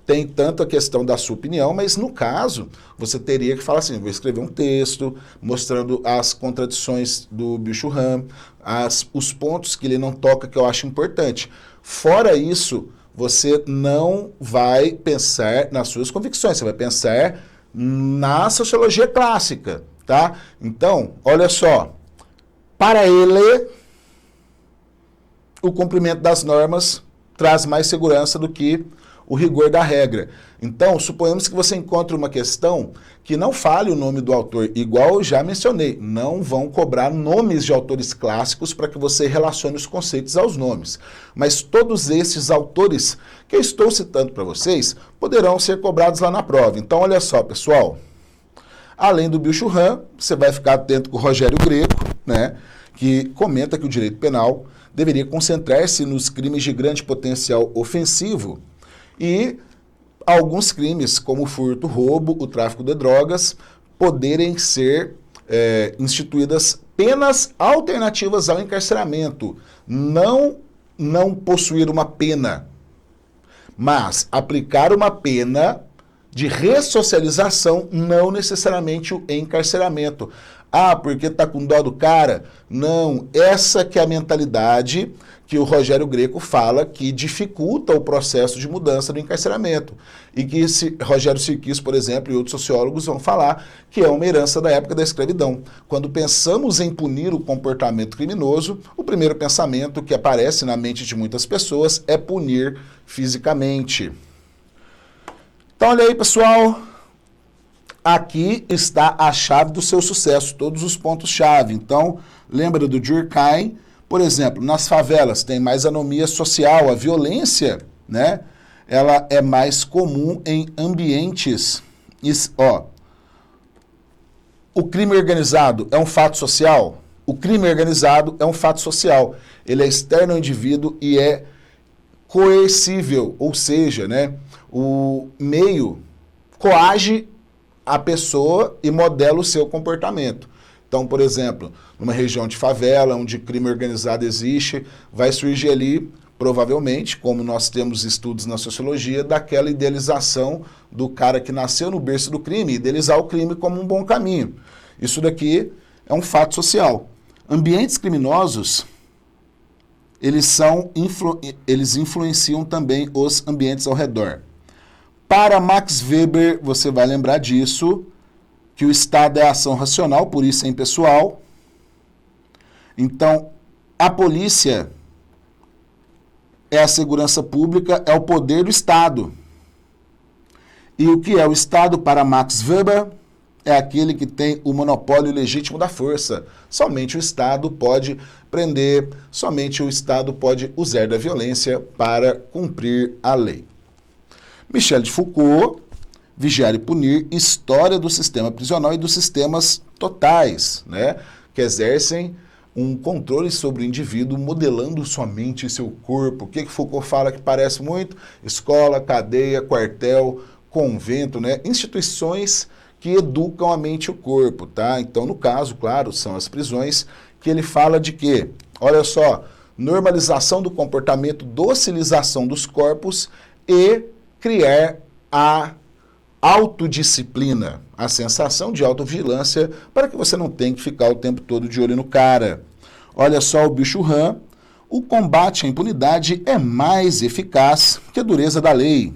A: tem tanto a questão da sua opinião, mas no caso, você teria que falar assim, vou escrever um texto mostrando as contradições do Byung-Chul Han, os pontos que ele não toca que eu acho importante. Fora isso, você não vai pensar nas suas convicções, você vai pensar na sociologia clássica, tá? Então, olha só, para ele, o cumprimento das normas traz mais segurança do que o rigor da regra. Então, suponhamos que você encontre uma questão que não fale o nome do autor, igual eu já mencionei, não vão cobrar nomes de autores clássicos para que você relacione os conceitos aos nomes. Mas todos esses autores que eu estou citando para vocês poderão ser cobrados lá na prova. Então, olha só, pessoal, além do Byung-Chul Han, você vai ficar atento com o Rogério Greco, né, que comenta que o direito penal deveria concentrar-se nos crimes de grande potencial ofensivo e alguns crimes, como o furto, o roubo, o tráfico de drogas, poderem ser instituídas penas alternativas ao encarceramento. Não possuir uma pena, mas aplicar uma pena de ressocialização, não necessariamente o encarceramento. Porque tá com dó do cara? Não, essa que é a mentalidade que o Rogério Greco fala que dificulta o processo de mudança do encarceramento. E que Rogério Sirkis, por exemplo, e outros sociólogos vão falar que é uma herança da época da escravidão. Quando pensamos em punir o comportamento criminoso, o primeiro pensamento que aparece na mente de muitas pessoas é punir fisicamente. Então, olha aí, pessoal. Aqui está a chave do seu sucesso, todos os pontos-chave. Então, lembra do Durkheim, por exemplo, nas favelas tem mais anomia social, a violência, né, ela é mais comum em ambientes. O crime organizado é um fato social? O crime organizado é um fato social. Ele é externo ao indivíduo e é coercível, ou seja, né, o meio coage a pessoa e modela o seu comportamento. Então, por exemplo, numa região de favela, onde crime organizado existe, vai surgir ali provavelmente, como nós temos estudos na sociologia, daquela idealização do cara que nasceu no berço do crime, idealizar o crime como um bom caminho. Isso daqui é um fato social. Ambientes criminosos, eles influenciam também os ambientes ao redor. Para Max Weber, você vai lembrar disso, que o Estado é ação racional, por isso é impessoal. Então, a polícia é a segurança pública, é o poder do Estado. E o que é o Estado para Max Weber? É aquele que tem o monopólio legítimo da força. Somente o Estado pode prender, somente o Estado pode usar da violência para cumprir a lei. Michel de Foucault, Vigiar e Punir, História do Sistema Prisional e dos Sistemas Totais, né, que exercem um controle sobre o indivíduo, modelando somente seu corpo. O que Foucault fala que parece muito? Escola, cadeia, quartel, convento, né, instituições que educam a mente e o corpo, tá? Então, no caso, claro, são as prisões, que ele fala de quê? Olha só, normalização do comportamento, docilização dos corpos e criar a autodisciplina, a sensação de autovigilância, para que você não tenha que ficar o tempo todo de olho no cara. Olha só o bicho rã, o combate à impunidade é mais eficaz que a dureza da lei.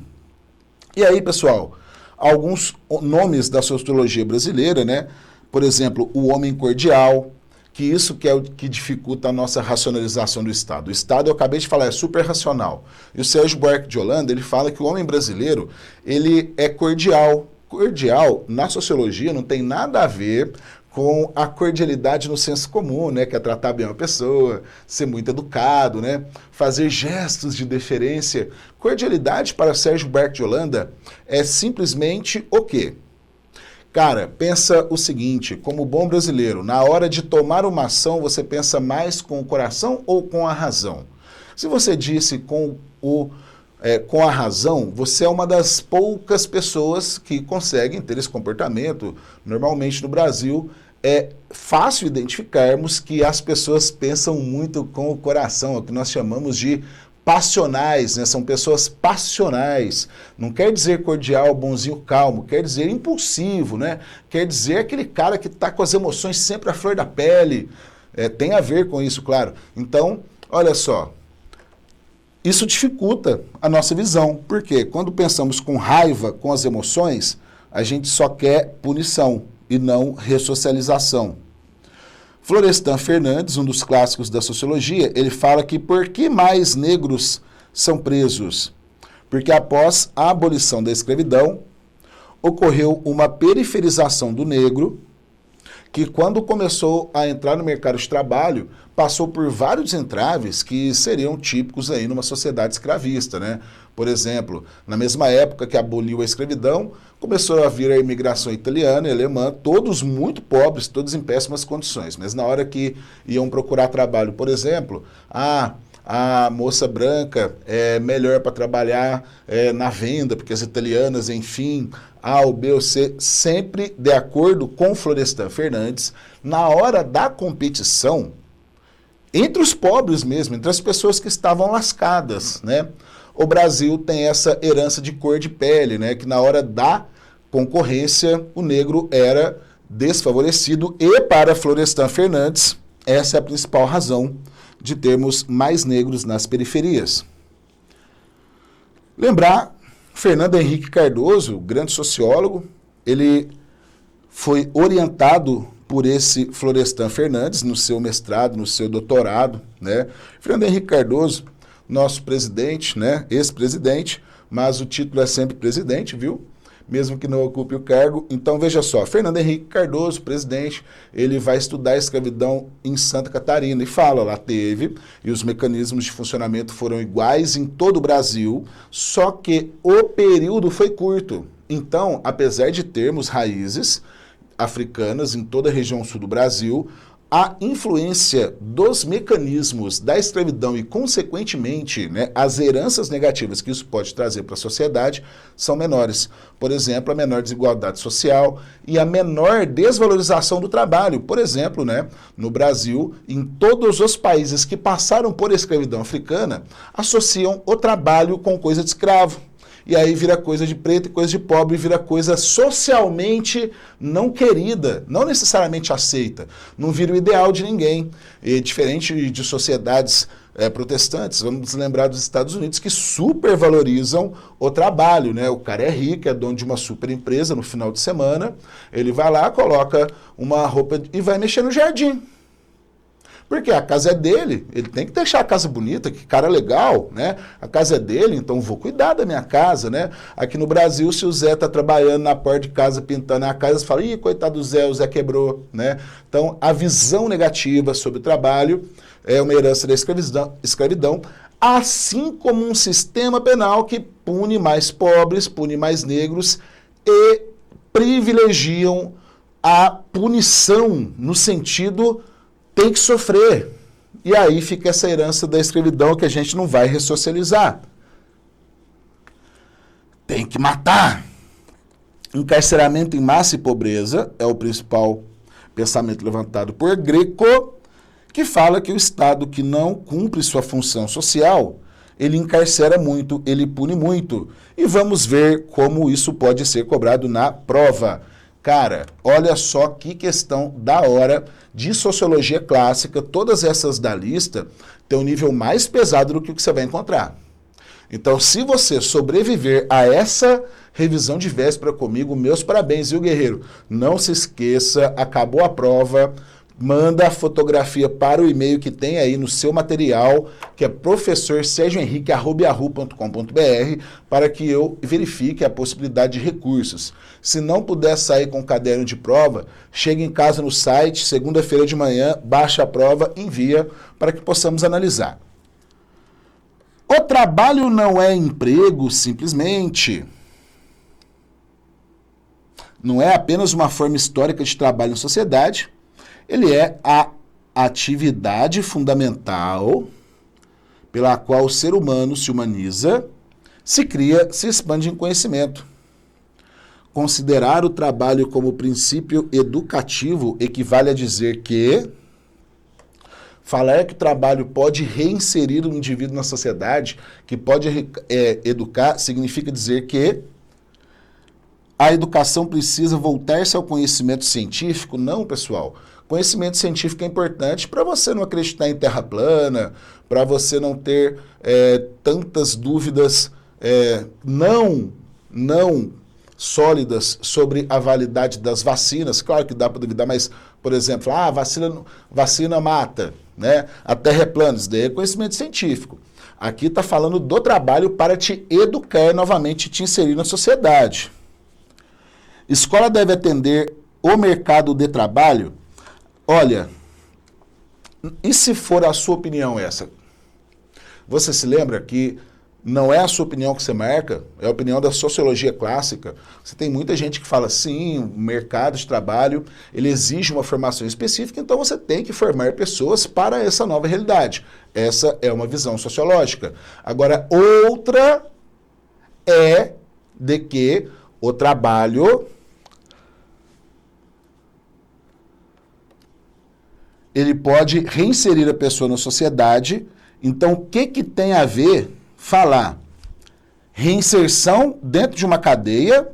A: E aí, pessoal, alguns nomes da sociologia brasileira, né? Por exemplo, o homem cordial, que isso que é o que dificulta a nossa racionalização do Estado. O Estado, eu acabei de falar, é super racional. E o Sérgio Buarque de Holanda, ele fala que o homem brasileiro, ele é cordial. Cordial, na sociologia, não tem nada a ver com a cordialidade no senso comum, né? Que é tratar bem uma pessoa, ser muito educado, né? Fazer gestos de deferência. Cordialidade para Sérgio Buarque de Holanda é simplesmente o quê? Cara, pensa o seguinte, como bom brasileiro, na hora de tomar uma ação, você pensa mais com o coração ou com a razão? Se você disse com a razão, você é uma das poucas pessoas que conseguem ter esse comportamento. Normalmente no Brasil é fácil identificarmos que as pessoas pensam muito com o coração, é o que nós chamamos de passionais, né? São pessoas passionais. Não quer dizer cordial, bonzinho, calmo, quer dizer impulsivo, né? Quer dizer aquele cara que está com as emoções sempre à flor da pele. Tem a ver com isso, claro. Então, olha só, isso dificulta a nossa visão. Por quê? Quando pensamos com raiva, com as emoções, a gente só quer punição e não ressocialização. Florestan Fernandes, um dos clássicos da sociologia, ele fala que por que mais negros são presos? Porque após a abolição da escravidão, ocorreu uma periferização do negro, que quando começou a entrar no mercado de trabalho, passou por vários entraves que seriam típicos aí numa sociedade escravista, né? Por exemplo, na mesma época que aboliu a escravidão, começou a vir a imigração italiana e alemã, todos muito pobres, todos em péssimas condições. Mas na hora que iam procurar trabalho, por exemplo, a moça branca é melhor para trabalhar na venda, porque as italianas, enfim, A ou B ou C, sempre de acordo com Florestan Fernandes, na hora da competição, entre os pobres mesmo, entre as pessoas que estavam lascadas, né? O Brasil tem essa herança de cor de pele, né? Que na hora da concorrência, o negro era desfavorecido e para Florestan Fernandes, essa é a principal razão de termos mais negros nas periferias. Lembrar, Fernando Henrique Cardoso, grande sociólogo, ele foi orientado por esse Florestan Fernandes no seu mestrado, no seu doutorado, né? Fernando Henrique Cardoso, nosso presidente, né? Ex-presidente, mas o título é sempre presidente, viu? Mesmo que não ocupe o cargo. Então, veja só, Fernando Henrique Cardoso, presidente, ele vai estudar a escravidão em Santa Catarina e fala, lá teve, e os mecanismos de funcionamento foram iguais em todo o Brasil, só que o período foi curto. Então, apesar de termos raízes africanas em toda a região sul do Brasil, a influência dos mecanismos da escravidão e, consequentemente, né, as heranças negativas que isso pode trazer para a sociedade são menores. Por exemplo, a menor desigualdade social e a menor desvalorização do trabalho. Por exemplo, né, no Brasil, em todos os países que passaram por escravidão africana, associam o trabalho com coisa de escravo. E aí vira coisa de preto e coisa de pobre, vira coisa socialmente não querida, não necessariamente aceita. Não vira o ideal de ninguém. E diferente de sociedades protestantes, vamos lembrar dos Estados Unidos, que supervalorizam o trabalho, né? O cara é rico, é dono de uma super empresa no final de semana, ele vai lá, coloca uma roupa e vai mexer no jardim. Porque a casa é dele, ele tem que deixar a casa bonita, que cara legal, né? A casa é dele, então vou cuidar da minha casa, né? Aqui no Brasil, se o Zé tá trabalhando na porta de casa, pintando a casa, você fala, ih, coitado do Zé, o Zé quebrou, né? Então, a visão negativa sobre o trabalho é uma herança da escravidão, assim como um sistema penal que pune mais pobres, pune mais negros e privilegiam a punição no sentido tem que sofrer. E aí fica essa herança da escravidão que a gente não vai ressocializar. Tem que matar. Encarceramento em massa e pobreza é o principal pensamento levantado por Greco, que fala que o Estado que não cumpre sua função social, ele encarcera muito, ele pune muito. E vamos ver como isso pode ser cobrado na prova. Cara, olha só que questão da hora de sociologia clássica, todas essas da lista têm um nível mais pesado do que o que você vai encontrar. Então, se você sobreviver a essa revisão de véspera comigo, meus parabéns, viu, guerreiro? Não se esqueça, acabou a prova, manda a fotografia para o e-mail que tem aí no seu material, que é professorsergiohenrique@yahoo.com.br, para que eu verifique a possibilidade de recursos. Se não puder sair com o caderno de prova, chega em casa no site, segunda-feira de manhã, baixa a prova, envia para que possamos analisar. O trabalho não é emprego, simplesmente. Não é apenas uma forma histórica de trabalho em sociedade, ele é a atividade fundamental pela qual o ser humano se humaniza, se cria, se expande em conhecimento. Considerar o trabalho como princípio educativo equivale a dizer que falar que o trabalho pode reinserir o indivíduo na sociedade, que pode educar, significa dizer que a educação precisa voltar-se ao conhecimento científico? Não, pessoal. Conhecimento científico é importante para você não acreditar em terra plana, para você não ter tantas dúvidas não sólidas sobre a validade das vacinas. Claro que dá para duvidar, mas, por exemplo, vacina mata, né? A terra é plana, isso daí é conhecimento científico. Aqui está falando do trabalho para te educar novamente e te inserir na sociedade. Escola deve atender o mercado de trabalho? Olha, e se for a sua opinião essa? Você se lembra que não é a sua opinião que você marca, é a opinião da sociologia clássica. Você tem muita gente que fala, sim, o mercado de trabalho, ele exige uma formação específica, então você tem que formar pessoas para essa nova realidade. Essa é uma visão sociológica. Agora, outra é de que o trabalho ele pode reinserir a pessoa na sociedade. Então, o que tem a ver falar reinserção dentro de uma cadeia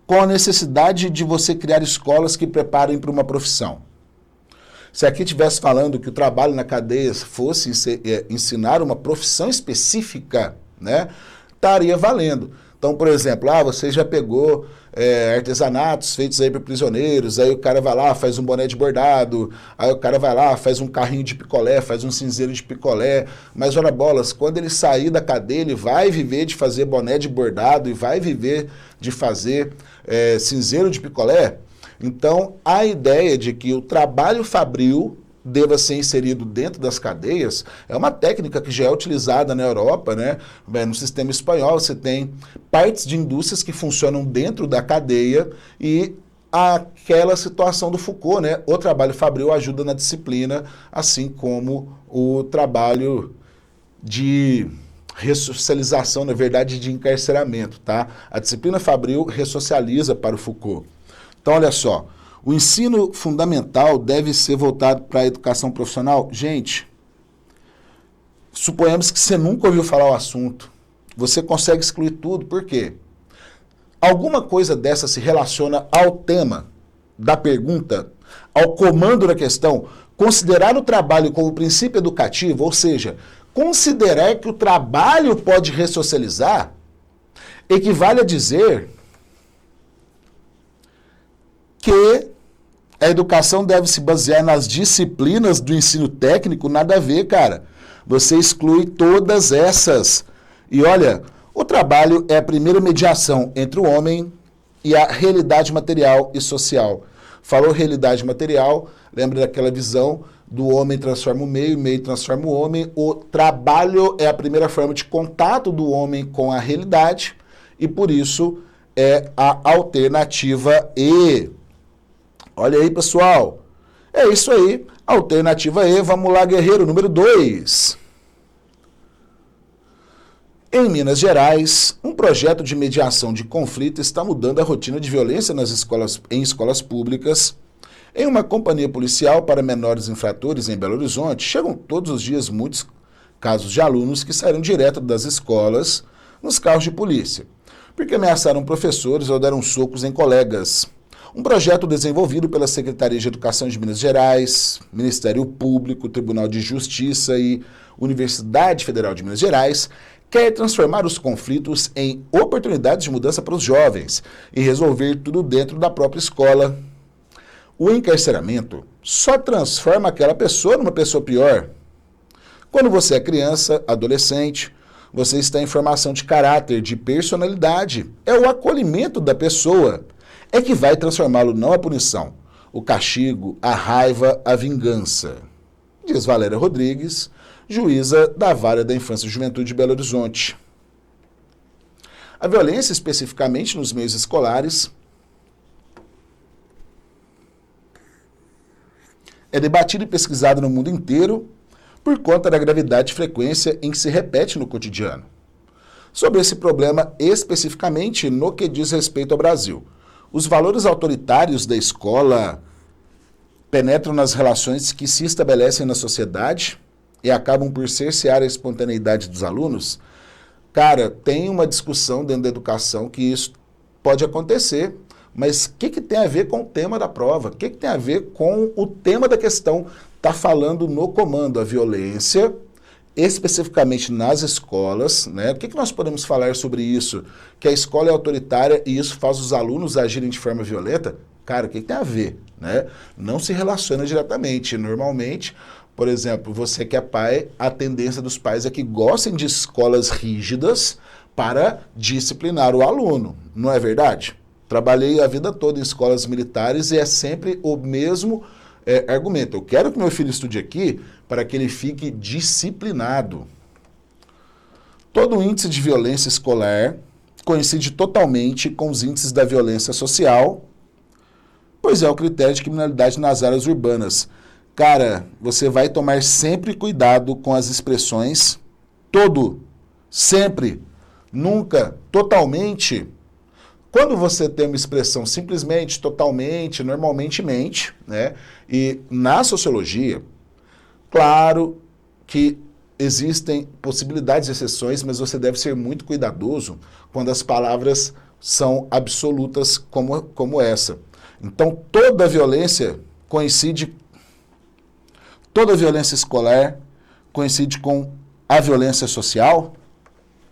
A: com a necessidade de você criar escolas que preparem para uma profissão? Se aqui estivesse falando que o trabalho na cadeia fosse ensinar uma profissão específica, né, estaria valendo. Então, por exemplo, você já pegou artesanatos feitos aí por prisioneiros, aí o cara vai lá, faz um boné de bordado, aí o cara vai lá, faz um carrinho de picolé, faz um cinzeiro de picolé, mas ora bolas, quando ele sair da cadeia, ele vai viver de fazer boné de bordado e vai viver de fazer cinzeiro de picolé? Então, a ideia de que o trabalho fabril deva ser inserido dentro das cadeias é uma técnica que já é utilizada na Europa, né? No sistema espanhol você tem partes de indústrias que funcionam dentro da cadeia e aquela situação do Foucault, né? O trabalho fabril ajuda na disciplina, assim como o trabalho de ressocialização, na verdade, de encarceramento, tá? A disciplina fabril ressocializa para o Foucault. Então, olha só, o ensino fundamental deve ser voltado para a educação profissional? Gente, suponhamos que você nunca ouviu falar o assunto. Você consegue excluir tudo, por quê? Alguma coisa dessa se relaciona ao tema da pergunta, ao comando da questão, considerar o trabalho como princípio educativo, ou seja, considerar que o trabalho pode ressocializar, equivale a dizer que a educação deve se basear nas disciplinas do ensino técnico, nada a ver, cara. Você exclui todas essas. E olha, o trabalho é a primeira mediação entre o homem e a realidade material e social. Falou realidade material, lembra daquela visão do homem transforma o meio transforma o homem. O trabalho é a primeira forma de contato do homem com a realidade e, por isso, é a alternativa E. Olha aí, pessoal. É isso aí. Alternativa E. Vamos lá, guerreiro. Número 2. Em Minas Gerais, um projeto de mediação de conflito está mudando a rotina de violência em escolas públicas. Em uma companhia policial para menores infratores em Belo Horizonte, chegam todos os dias muitos casos de alunos que saíram direto das escolas nos carros de polícia, porque ameaçaram professores ou deram socos em colegas. Um projeto desenvolvido pela Secretaria de Educação de Minas Gerais, Ministério Público, Tribunal de Justiça e Universidade Federal de Minas Gerais quer transformar os conflitos em oportunidades de mudança para os jovens e resolver tudo dentro da própria escola. O encarceramento só transforma aquela pessoa numa pessoa pior. Quando você é criança, adolescente, você está em formação de caráter, de personalidade. É o acolhimento da pessoa. É que vai transformá-lo não a punição, o castigo, a raiva, a vingança. Diz Valéria Rodrigues, juíza da Vara da Infância e Juventude de Belo Horizonte. A violência, especificamente nos meios escolares, é debatida e pesquisada no mundo inteiro por conta da gravidade e frequência em que se repete no cotidiano. Sobre esse problema, especificamente no que diz respeito ao Brasil, os valores autoritários da escola penetram nas relações que se estabelecem na sociedade e acabam por cercear a espontaneidade dos alunos. Cara, tem uma discussão dentro da educação que isso pode acontecer, mas o que tem a ver com o tema da prova? O que tem a ver com o tema da questão? Está falando no comando a violência, especificamente nas escolas, né? O que nós podemos falar sobre isso? Que a escola é autoritária e isso faz os alunos agirem de forma violenta? Cara, o que tem a ver? Né? Não se relaciona diretamente. Normalmente, por exemplo, você que é pai, a tendência dos pais é que gostem de escolas rígidas para disciplinar o aluno, não é verdade? Trabalhei a vida toda em escolas militares e é sempre o mesmo argumento. Eu quero que meu filho estude aqui para que ele fique disciplinado. Todo índice de violência escolar coincide totalmente com os índices da violência social, pois é o critério de criminalidade nas áreas urbanas. Cara, você vai tomar sempre cuidado com as expressões todo, sempre, nunca, totalmente. Quando você tem uma expressão simplesmente, totalmente, normalmente mente, né? E na sociologia, claro que existem possibilidades de exceções, mas você deve ser muito cuidadoso quando as palavras são absolutas como essa. Então, toda violência escolar coincide com a violência social?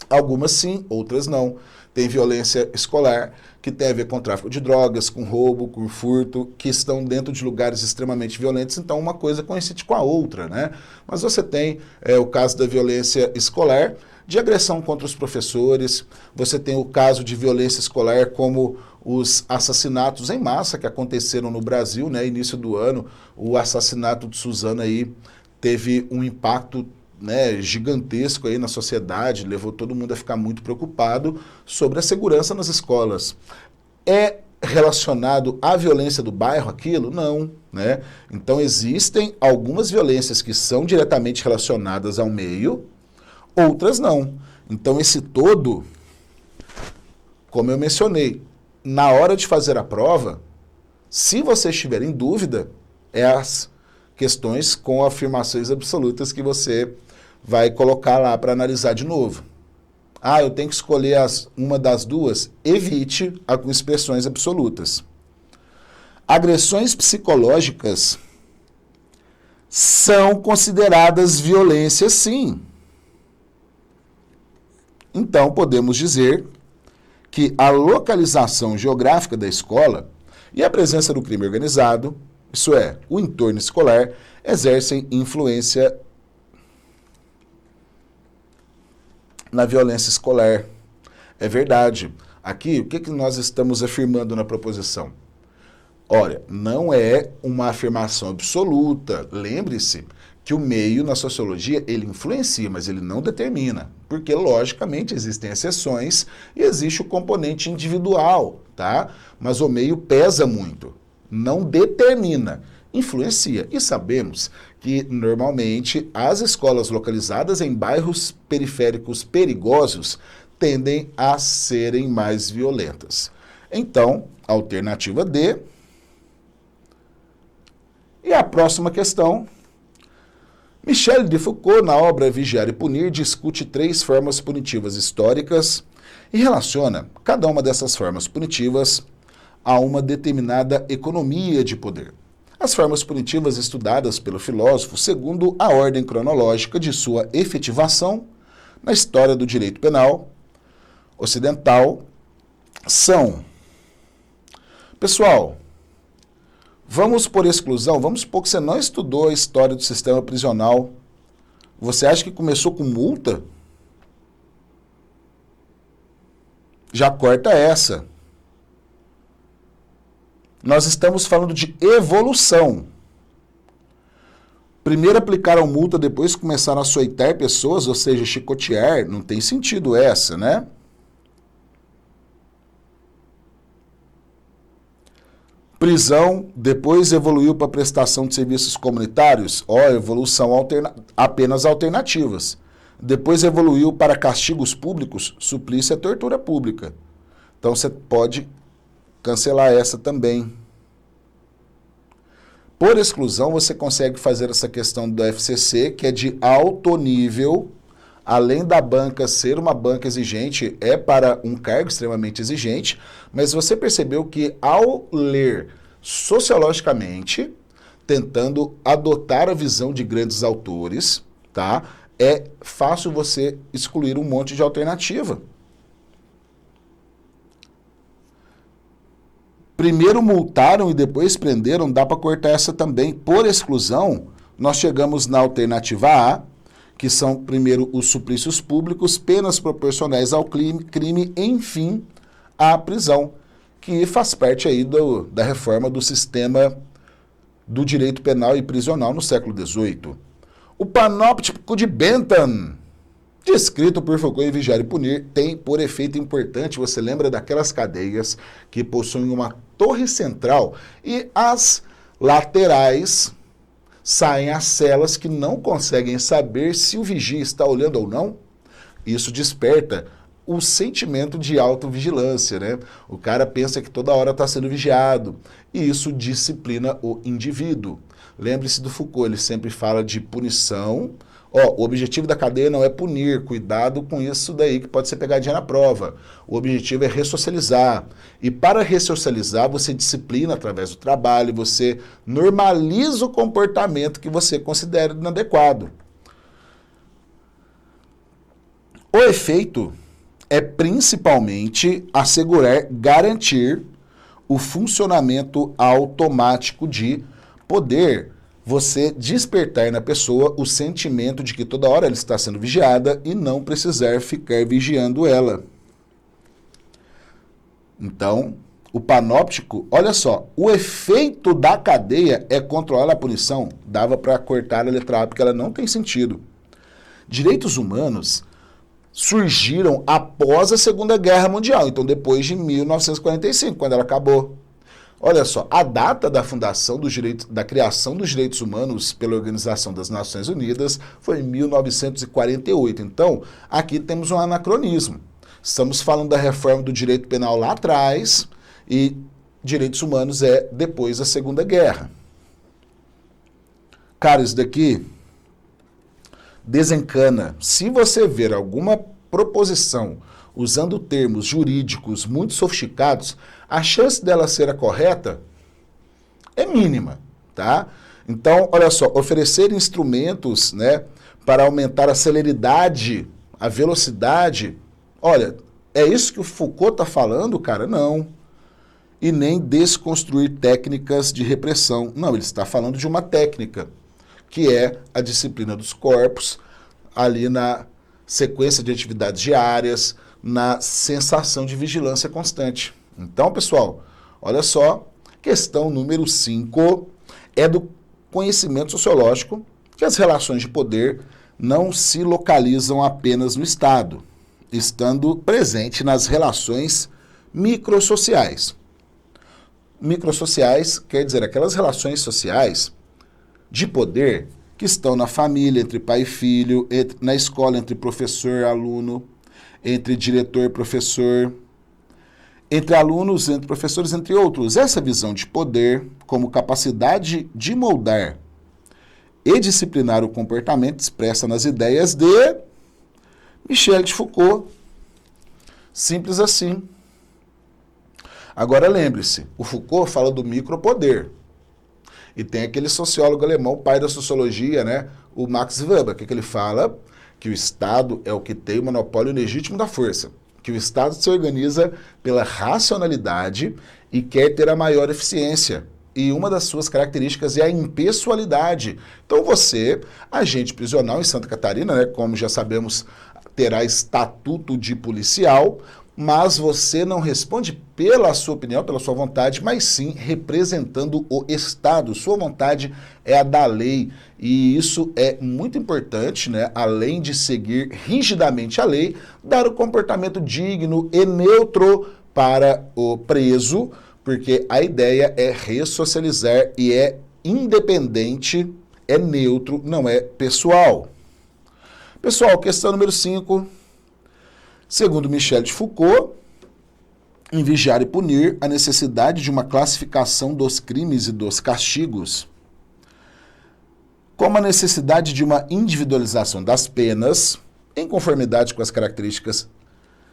A: Algumas sim, outras não. Tem violência escolar que tem a ver com tráfico de drogas, com roubo, com furto, que estão dentro de lugares extremamente violentos, então uma coisa coincide com a outra, né? Mas você tem o caso da violência escolar, de agressão contra os professores, você tem o caso de violência escolar como os assassinatos em massa que aconteceram no Brasil, né? Início do ano, o assassinato de Suzana aí teve um impacto, né, gigantesco aí na sociedade, levou todo mundo a ficar muito preocupado sobre a segurança nas escolas. É relacionado à violência do bairro aquilo? Não, né? Então existem algumas violências que são diretamente relacionadas ao meio, outras não. Então esse todo, como eu mencionei, na hora de fazer a prova, se você estiver em dúvida, é as questões com afirmações absolutas que você vai colocar lá para analisar de novo. Ah, eu tenho que escolher uma das duas? Evite com expressões absolutas. Agressões psicológicas são consideradas violência, sim. Então, podemos dizer que a localização geográfica da escola e a presença do crime organizado, isso é, o entorno escolar, exercem influência na violência escolar. É verdade. Aqui, o que nós estamos afirmando na proposição? Olha, não é uma afirmação absoluta. Lembre-se que o meio na sociologia, ele influencia, mas ele não determina. Porque, logicamente, existem exceções e existe o componente individual, tá? Mas o meio pesa muito. Não determina, influencia. E sabemos que, normalmente, as escolas localizadas em bairros periféricos perigosos tendem a serem mais violentas. Então, alternativa D. E a próxima questão. Michel de Foucault, na obra Vigiar e Punir, discute 3 formas punitivas históricas e relaciona cada uma dessas formas punitivas a uma determinada economia de poder. As formas punitivas estudadas pelo filósofo segundo a ordem cronológica de sua efetivação na história do direito penal ocidental são... Pessoal, vamos por exclusão, vamos supor que você não estudou a história do sistema prisional. Você acha que começou com multa? Já corta essa. Nós estamos falando de evolução. Primeiro aplicaram multa, depois começaram a açoitar pessoas, ou seja, chicotear. Não tem sentido essa, né? Prisão, depois evoluiu para prestação de serviços comunitários. Evolução apenas alternativas. Depois evoluiu para castigos públicos, suplício é tortura pública. Então você pode cancelar essa também. Por exclusão, você consegue fazer essa questão do FCC, que é de alto nível, além da banca ser uma banca exigente, é para um cargo extremamente exigente, mas você percebeu que ao ler sociologicamente, tentando adotar a visão de grandes autores, tá? É fácil você excluir um monte de alternativa. Primeiro multaram e depois prenderam, dá para cortar essa também. Por exclusão, nós chegamos na alternativa A, que são, primeiro, os suplícios públicos, penas proporcionais ao crime, enfim, a prisão, que faz parte aí da reforma do sistema do direito penal e prisional no século XVIII. O panóptico de Bentham, descrito por Foucault em Vigiar e Punir, tem por efeito importante, você lembra daquelas cadeias que possuem uma torre central e as laterais saem as celas que não conseguem saber se o vigia está olhando ou não. Isso desperta o sentimento de autovigilância, né? O cara pensa que toda hora está sendo vigiado e isso disciplina o indivíduo. Lembre-se do Foucault, ele sempre fala de punição. O objetivo da cadeia não é punir, cuidado com isso daí que pode ser pegadinha na prova. O objetivo é ressocializar. E para ressocializar, você disciplina através do trabalho, você normaliza o comportamento que você considera inadequado. O efeito é principalmente garantir o funcionamento automático de poder você despertar na pessoa o sentimento de que toda hora ela está sendo vigiada e não precisar ficar vigiando ela. Então, o panóptico, olha só, o efeito da cadeia é controlar a punição. Dava para cortar a letra A porque ela não tem sentido. Direitos humanos surgiram após a Segunda Guerra Mundial, então depois de 1945, quando ela acabou. Olha só, a data da fundação dos direitos, da criação dos direitos humanos pela Organização das Nações Unidas foi em 1948. Então, aqui temos um anacronismo. Estamos falando da reforma do direito penal lá atrás e direitos humanos é depois da Segunda Guerra. Cara, isso daqui desencana. Se você ver alguma proposição usando termos jurídicos muito sofisticados, a chance dela ser a correta é mínima, tá? Então, olha só, oferecer instrumentos, né, para aumentar a celeridade, a velocidade, olha, é isso que o Foucault está falando, cara? Não. E nem desconstruir técnicas de repressão. Não, ele está falando de uma técnica, que é a disciplina dos corpos, ali na sequência de atividades diárias, na sensação de vigilância constante. Então, pessoal, olha só, questão número 5 é do conhecimento sociológico que as relações de poder não se localizam apenas no Estado, estando presente nas relações microsociais. Microsociais quer dizer aquelas relações sociais de poder que estão na família, entre pai e filho, na escola, entre professor e aluno, entre diretor e professor, entre alunos, entre professores, entre outros. Essa visão de poder como capacidade de moldar e disciplinar o comportamento expressa nas ideias de Michel de Foucault. Simples assim. Agora lembre-se, o Foucault fala do micropoder. E tem aquele sociólogo alemão, pai da sociologia, né, o Max Weber, que ele fala que o Estado é o que tem o monopólio legítimo da força, que o Estado se organiza pela racionalidade e quer ter a maior eficiência. E uma das suas características é a impessoalidade. Então você, agente prisional em Santa Catarina, né, como já sabemos, terá estatuto de policial, mas você não responde pela sua opinião, pela sua vontade, mas sim representando o Estado. Sua vontade é a da lei. E isso é muito importante, né? Além de seguir rigidamente a lei, dar o comportamento digno e neutro para o preso, porque a ideia é ressocializar e é independente, é neutro, não é pessoal. Pessoal, questão número 5. Segundo Michel de Foucault, em Vigiar e Punir, a necessidade de uma classificação dos crimes e dos castigos, como a necessidade de uma individualização das penas, em conformidade com as características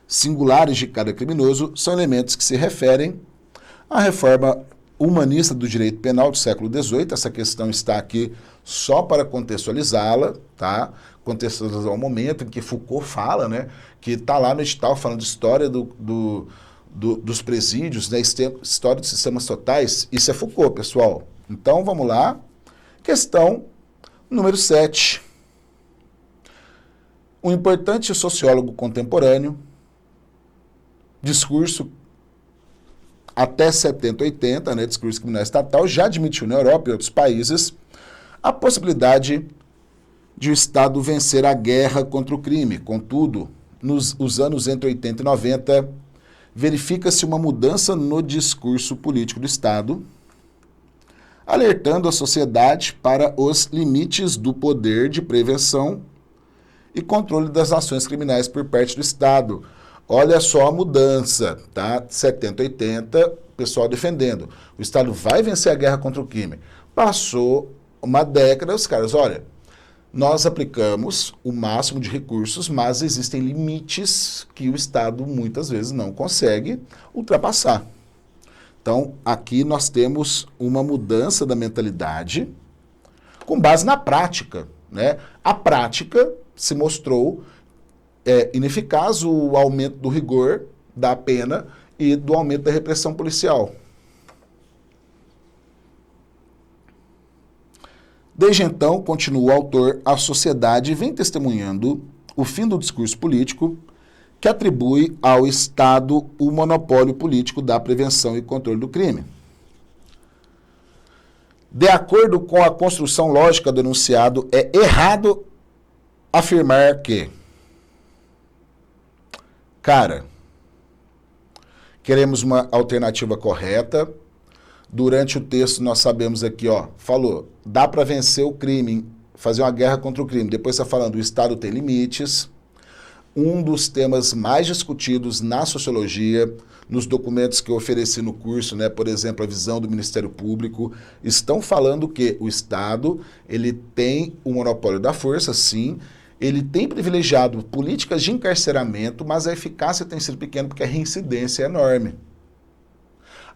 A: singulares de cada criminoso, são elementos que se referem à reforma humanista do direito penal do século XVIII. Essa questão está aqui só para contextualizá-la, tá? Contextualizar o momento em que Foucault fala, né? Que está lá no edital falando de história dos presídios, né? História dos sistemas totais. Isso é Foucault, pessoal. Então, vamos lá. Questão número 7. Um importante sociólogo contemporâneo, discurso até 70, 80, né, discurso criminal estatal, já admitiu na Europa e outros países a possibilidade de o Estado vencer a guerra contra o crime. Contudo, nos anos entre 80 e 90, verifica-se uma mudança no discurso político do Estado, alertando a sociedade para os limites do poder de prevenção e controle das ações criminais por parte do Estado. Olha só a mudança, tá? 70, 80, pessoal defendendo. O Estado vai vencer a guerra contra o crime. Passou uma década, os caras, olha, nós aplicamos o máximo de recursos, mas existem limites que o Estado muitas vezes não consegue ultrapassar. Então, aqui nós temos uma mudança da mentalidade com base na prática, né? A prática se mostrou ineficaz o aumento do rigor da pena e do aumento da repressão policial. Desde então, continua o autor, a sociedade vem testemunhando o fim do discurso político que atribui ao Estado o monopólio político da prevenção e controle do crime. De acordo com a construção lógica do enunciado, é errado afirmar que Cara, queremos uma alternativa correta. Durante o texto nós sabemos aqui, ó, falou, dá para vencer o crime, fazer uma guerra contra o crime. Depois está falando, o Estado tem limites. Um dos temas mais discutidos na sociologia, nos documentos que eu ofereci no curso, né, por exemplo, a visão do Ministério Público, estão falando que o Estado, ele tem o monopólio da força, sim, ele tem privilegiado políticas de encarceramento, mas a eficácia tem sido pequena porque a reincidência é enorme.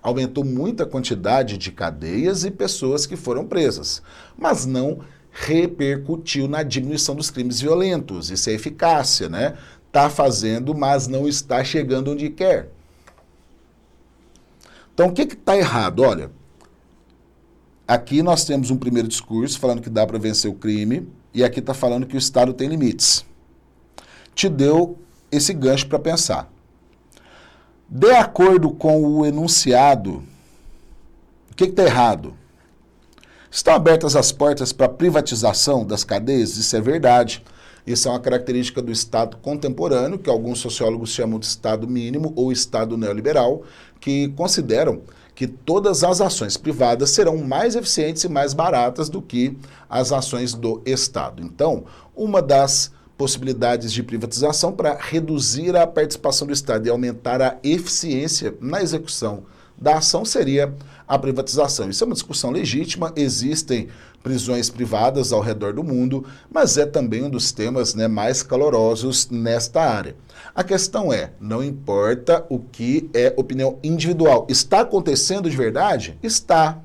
A: Aumentou muito a quantidade de cadeias e pessoas que foram presas, mas não repercutiu na diminuição dos crimes violentos. Isso é eficácia, né? Está fazendo, mas não está chegando onde quer. Então, o que está errado? Olha, aqui nós temos um primeiro discurso falando que dá para vencer o crime, e aqui está falando que o Estado tem limites. Te deu esse gancho para pensar. De acordo com o enunciado, o que está errado? Estão abertas as portas para a privatização das cadeias? Isso é verdade. Isso é uma característica do Estado contemporâneo, que alguns sociólogos chamam de Estado mínimo ou Estado neoliberal, que consideram que todas as ações privadas serão mais eficientes e mais baratas do que as ações do Estado. Então, uma das possibilidades de privatização para reduzir a participação do Estado e aumentar a eficiência na execução da ação seria a privatização. Isso é uma discussão legítima, existem prisões privadas ao redor do mundo, mas é também um dos temas, né, mais calorosos nesta área. A questão é, não importa o que é opinião individual. Está acontecendo de verdade? Está.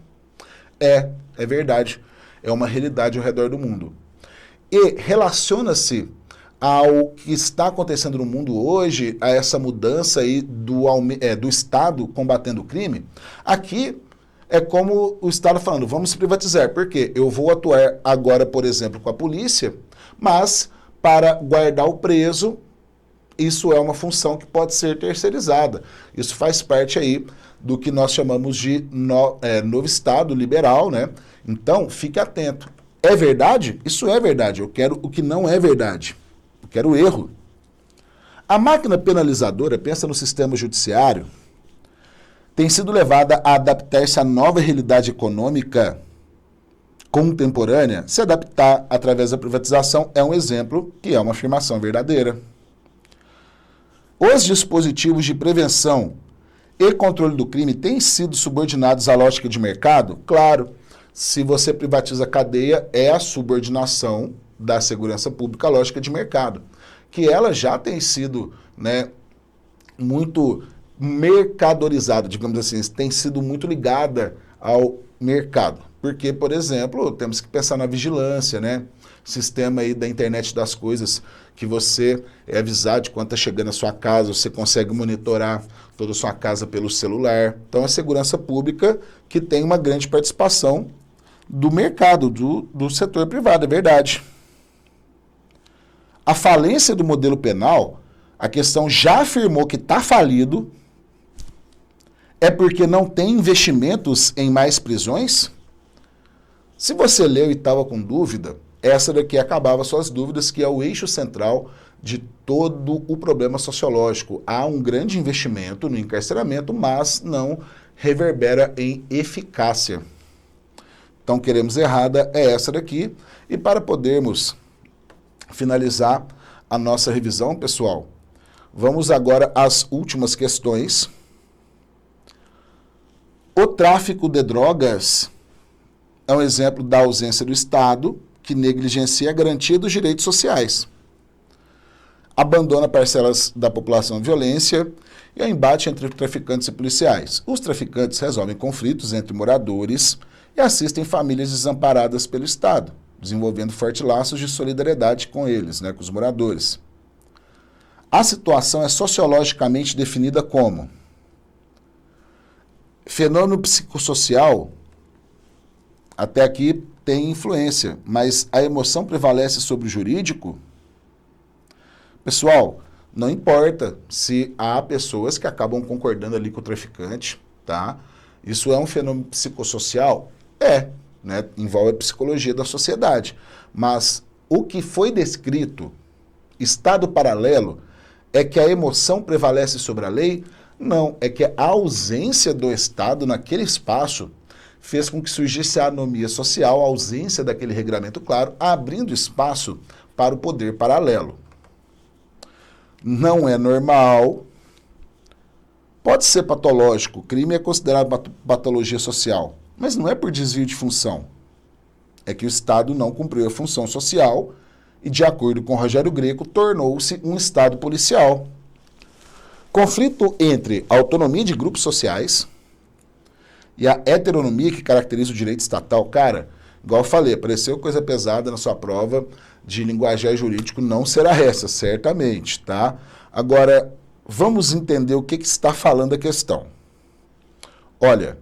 A: É verdade. É uma realidade ao redor do mundo. E relaciona-se ao que está acontecendo no mundo hoje, a essa mudança aí do Estado combatendo o crime. Aqui é como o Estado falando, vamos privatizar. Por quê? Eu vou atuar agora, por exemplo, com a polícia, mas para guardar o preso, isso é uma função que pode ser terceirizada. Isso faz parte aí do que nós chamamos de novo Estado liberal, né? Então, fique atento. É verdade? Isso é verdade. Eu quero o que não é verdade. Eu quero o erro. A máquina penalizadora, pensa no sistema judiciário, tem sido levada a adaptar-se à nova realidade econômica contemporânea. Se adaptar através da privatização é um exemplo que é uma afirmação verdadeira. Os dispositivos de prevenção e controle do crime têm sido subordinados à lógica de mercado? Claro, se você privatiza a cadeia, é a subordinação da segurança pública à lógica de mercado, que ela já tem sido, né, muito mercadorizada, digamos assim, tem sido muito ligada ao mercado. Porque, por exemplo, temos que pensar na vigilância, né? Sistema aí da internet das coisas, que você é avisado de quando está chegando à sua casa, você consegue monitorar toda a sua casa pelo celular. Então, a segurança pública que tem uma grande participação do mercado, do setor privado, é verdade. A falência do modelo penal, a questão já afirmou que está falido, é porque não tem investimentos em mais prisões? Se você leu e estava com dúvida, essa daqui acabava suas dúvidas, que é o eixo central de todo o problema sociológico. Há um grande investimento no encarceramento, mas não reverbera em eficácia. Então, queremos errada é essa daqui. E para podermos finalizar a nossa revisão, pessoal, vamos agora às últimas questões. O tráfico de drogas é um exemplo da ausência do Estado, que negligencia a garantia dos direitos sociais. Abandona parcelas da população à violência e ao embate entre traficantes e policiais. Os traficantes resolvem conflitos entre moradores e assistem famílias desamparadas pelo Estado, desenvolvendo fortes laços de solidariedade com eles, né, com os moradores. A situação é sociologicamente definida como fenômeno psicossocial. Até aqui tem influência, mas a emoção prevalece sobre o jurídico? Pessoal, não importa se há pessoas que acabam concordando ali com o traficante, tá? Isso é um fenômeno psicossocial? Né? Envolve a psicologia da sociedade. Mas o que foi descrito, Estado paralelo, É que a emoção prevalece sobre a lei? Não, é que a ausência do Estado naquele espaço fez com que surgisse a anomia social, a ausência daquele regramento claro, abrindo espaço para o poder paralelo. Não é normal, pode ser patológico, crime é considerado patologia social, mas não é por desvio de função. É que o Estado não cumpriu a função social e, de acordo com Rogério Greco, tornou-se um Estado policial. Conflito entre a autonomia de grupos sociais e a heteronomia que caracteriza o direito estatal. Cara, igual eu falei, apareceu coisa pesada na sua prova de linguajar jurídico, não será essa, certamente, tá? Agora, vamos entender o que está falando a questão. Olha,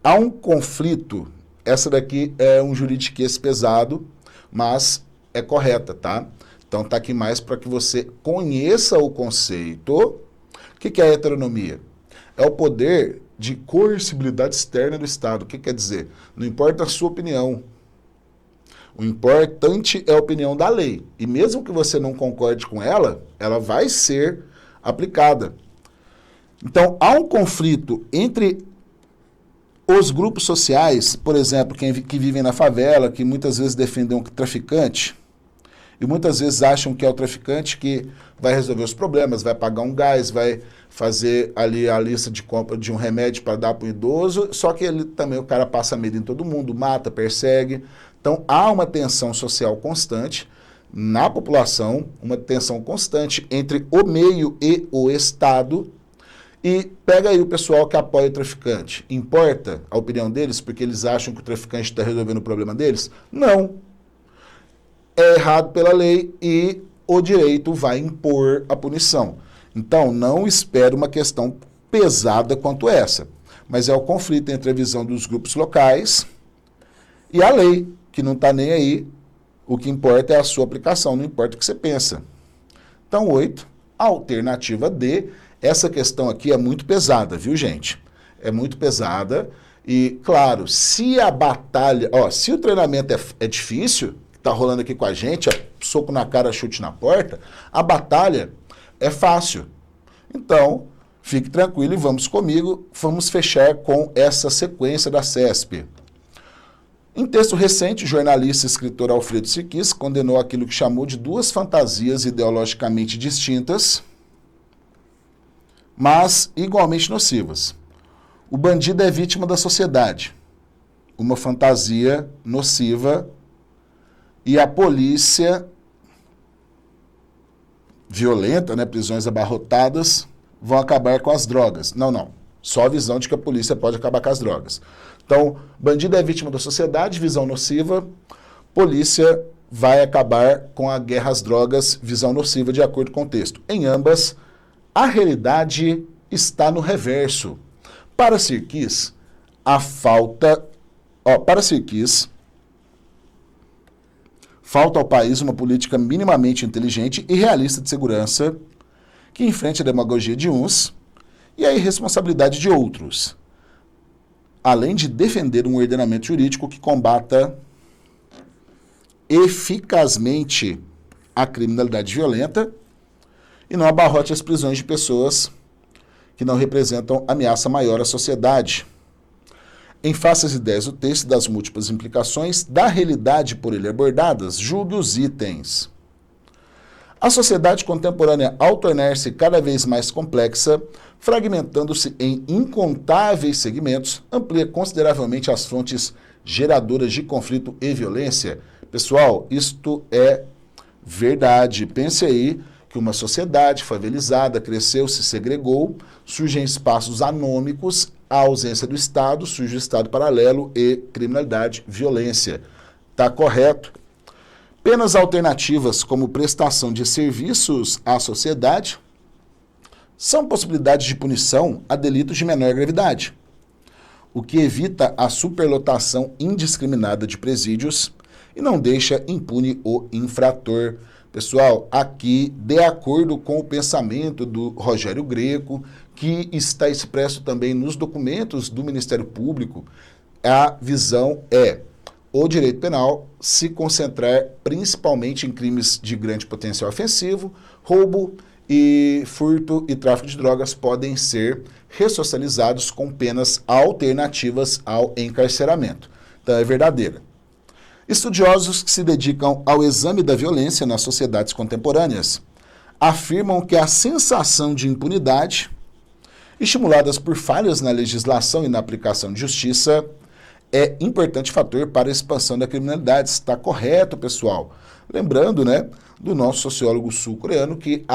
A: há um conflito, essa daqui é um juridiquês pesado, mas é correta, tá? Então tá aqui mais para que você conheça o conceito. O que é a heteronomia? É o poder de coercibilidade externa do Estado. O que quer dizer? Não importa a sua opinião. O importante é a opinião da lei. E mesmo que você não concorde com ela, ela vai ser aplicada. Então, há um conflito entre os grupos sociais, por exemplo, que vivem na favela, que muitas vezes defendem um traficante, e muitas vezes acham que é o traficante que vai resolver os problemas, vai pagar um gás, vai fazer ali a lista de compra de um remédio para dar para o idoso, só que ele também, o cara passa medo em todo mundo, mata, persegue. Então, há uma tensão social constante na população, uma tensão constante entre o meio e o Estado. E pega aí o pessoal que apoia o traficante. Importa a opinião deles porque eles acham que o traficante está resolvendo o problema deles? Não. É errado pela lei e o direito vai impor a punição. Então, não espere uma questão pesada quanto essa. Mas é o conflito entre a visão dos grupos locais e a lei, que não está nem aí. O que importa é a sua aplicação, não importa o que você pensa. Então, 8, alternativa D. Essa questão aqui é muito pesada, viu, gente? É muito pesada e, claro, se a batalha... se o treinamento é difícil, que está rolando aqui com a gente, soco na cara, chute na porta, a batalha é fácil. Então, fique tranquilo e vamos comigo, vamos fechar com essa sequência da CESP. Em texto recente, o jornalista e escritor Alfredo Sirkis condenou aquilo que chamou de duas fantasias ideologicamente distintas, mas igualmente nocivas. O bandido é vítima da sociedade, uma fantasia nociva, e a polícia violenta, prisões abarrotadas, vão acabar com as drogas. Não. Só a visão de que a polícia pode acabar com as drogas. Então, bandido é vítima da sociedade, visão nociva, polícia vai acabar com a guerra às drogas, visão nociva, de acordo com o texto. Em ambas, a realidade está no reverso. Para Sirkis, falta ao país uma política minimamente inteligente e realista de segurança que enfrente a demagogia de uns e a irresponsabilidade de outros, além de defender um ordenamento jurídico que combata eficazmente a criminalidade violenta e não abarrote as prisões de pessoas que não representam ameaça maior à sociedade. Em face às ideias do texto e das múltiplas implicações da realidade por ele abordadas, julgue os itens. A sociedade contemporânea, ao tornar-se cada vez mais complexa, fragmentando-se em incontáveis segmentos, amplia consideravelmente as fontes geradoras de conflito e violência. Pessoal, isto é verdade. Pense aí que uma sociedade favelizada cresceu, se segregou, surgem espaços anômicos, a ausência do Estado, surge o Estado paralelo e criminalidade, violência. Está correto? Penas alternativas, como prestação de serviços à sociedade, são possibilidades de punição a delitos de menor gravidade, o que evita a superlotação indiscriminada de presídios e não deixa impune o infrator. Pessoal, aqui, de acordo com o pensamento do Rogério Greco, que está expresso também nos documentos do Ministério Público, a visão é o direito penal se concentrar principalmente em crimes de grande potencial ofensivo, roubo e furto e tráfico de drogas podem ser ressocializados com penas alternativas ao encarceramento. Então é verdadeira. Estudiosos que se dedicam ao exame da violência nas sociedades contemporâneas afirmam que a sensação de impunidade, estimuladas por falhas na legislação e na aplicação de justiça, é importante fator para a expansão da criminalidade. Está correto, pessoal. Lembrando, né, do nosso sociólogo sul-coreano que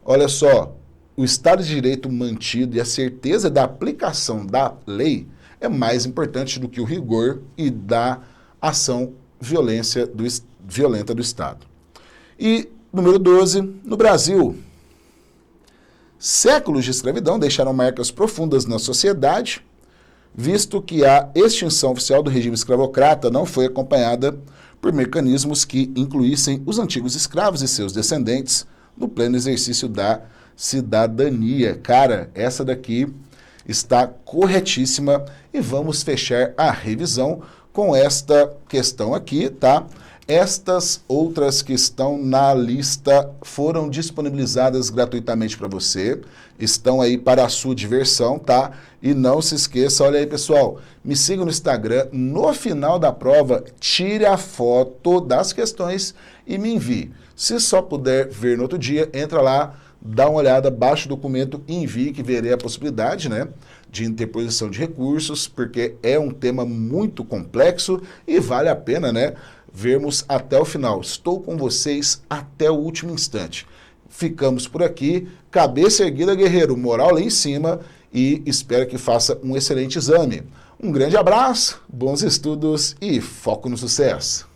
A: olha só, o Estado de Direito mantido e a certeza da aplicação da lei é mais importante do que o rigor e da ação violenta do Estado. E número 12, no Brasil, séculos de escravidão deixaram marcas profundas na sociedade, visto que a extinção oficial do regime escravocrata não foi acompanhada por mecanismos que incluíssem os antigos escravos e seus descendentes no pleno exercício da cidadania. Cara, essa daqui está corretíssima e vamos fechar a revisão com esta questão aqui, tá? Estas outras que estão na lista foram disponibilizadas gratuitamente para você, estão aí para a sua diversão, tá? E não se esqueça, olha aí pessoal, me siga no Instagram, no final da prova, tire a foto das questões e me envie. Se só puder ver no outro dia, entra lá, dá uma olhada, baixa o documento e envie, que verei a possibilidade, né, de interposição de recursos, porque é um tema muito complexo e vale a pena, né, vermos até o final. Estou com vocês até o último instante. Ficamos por aqui, cabeça erguida, guerreiro, moral lá em cima e espero que faça um excelente exame. Um grande abraço, bons estudos e foco no sucesso!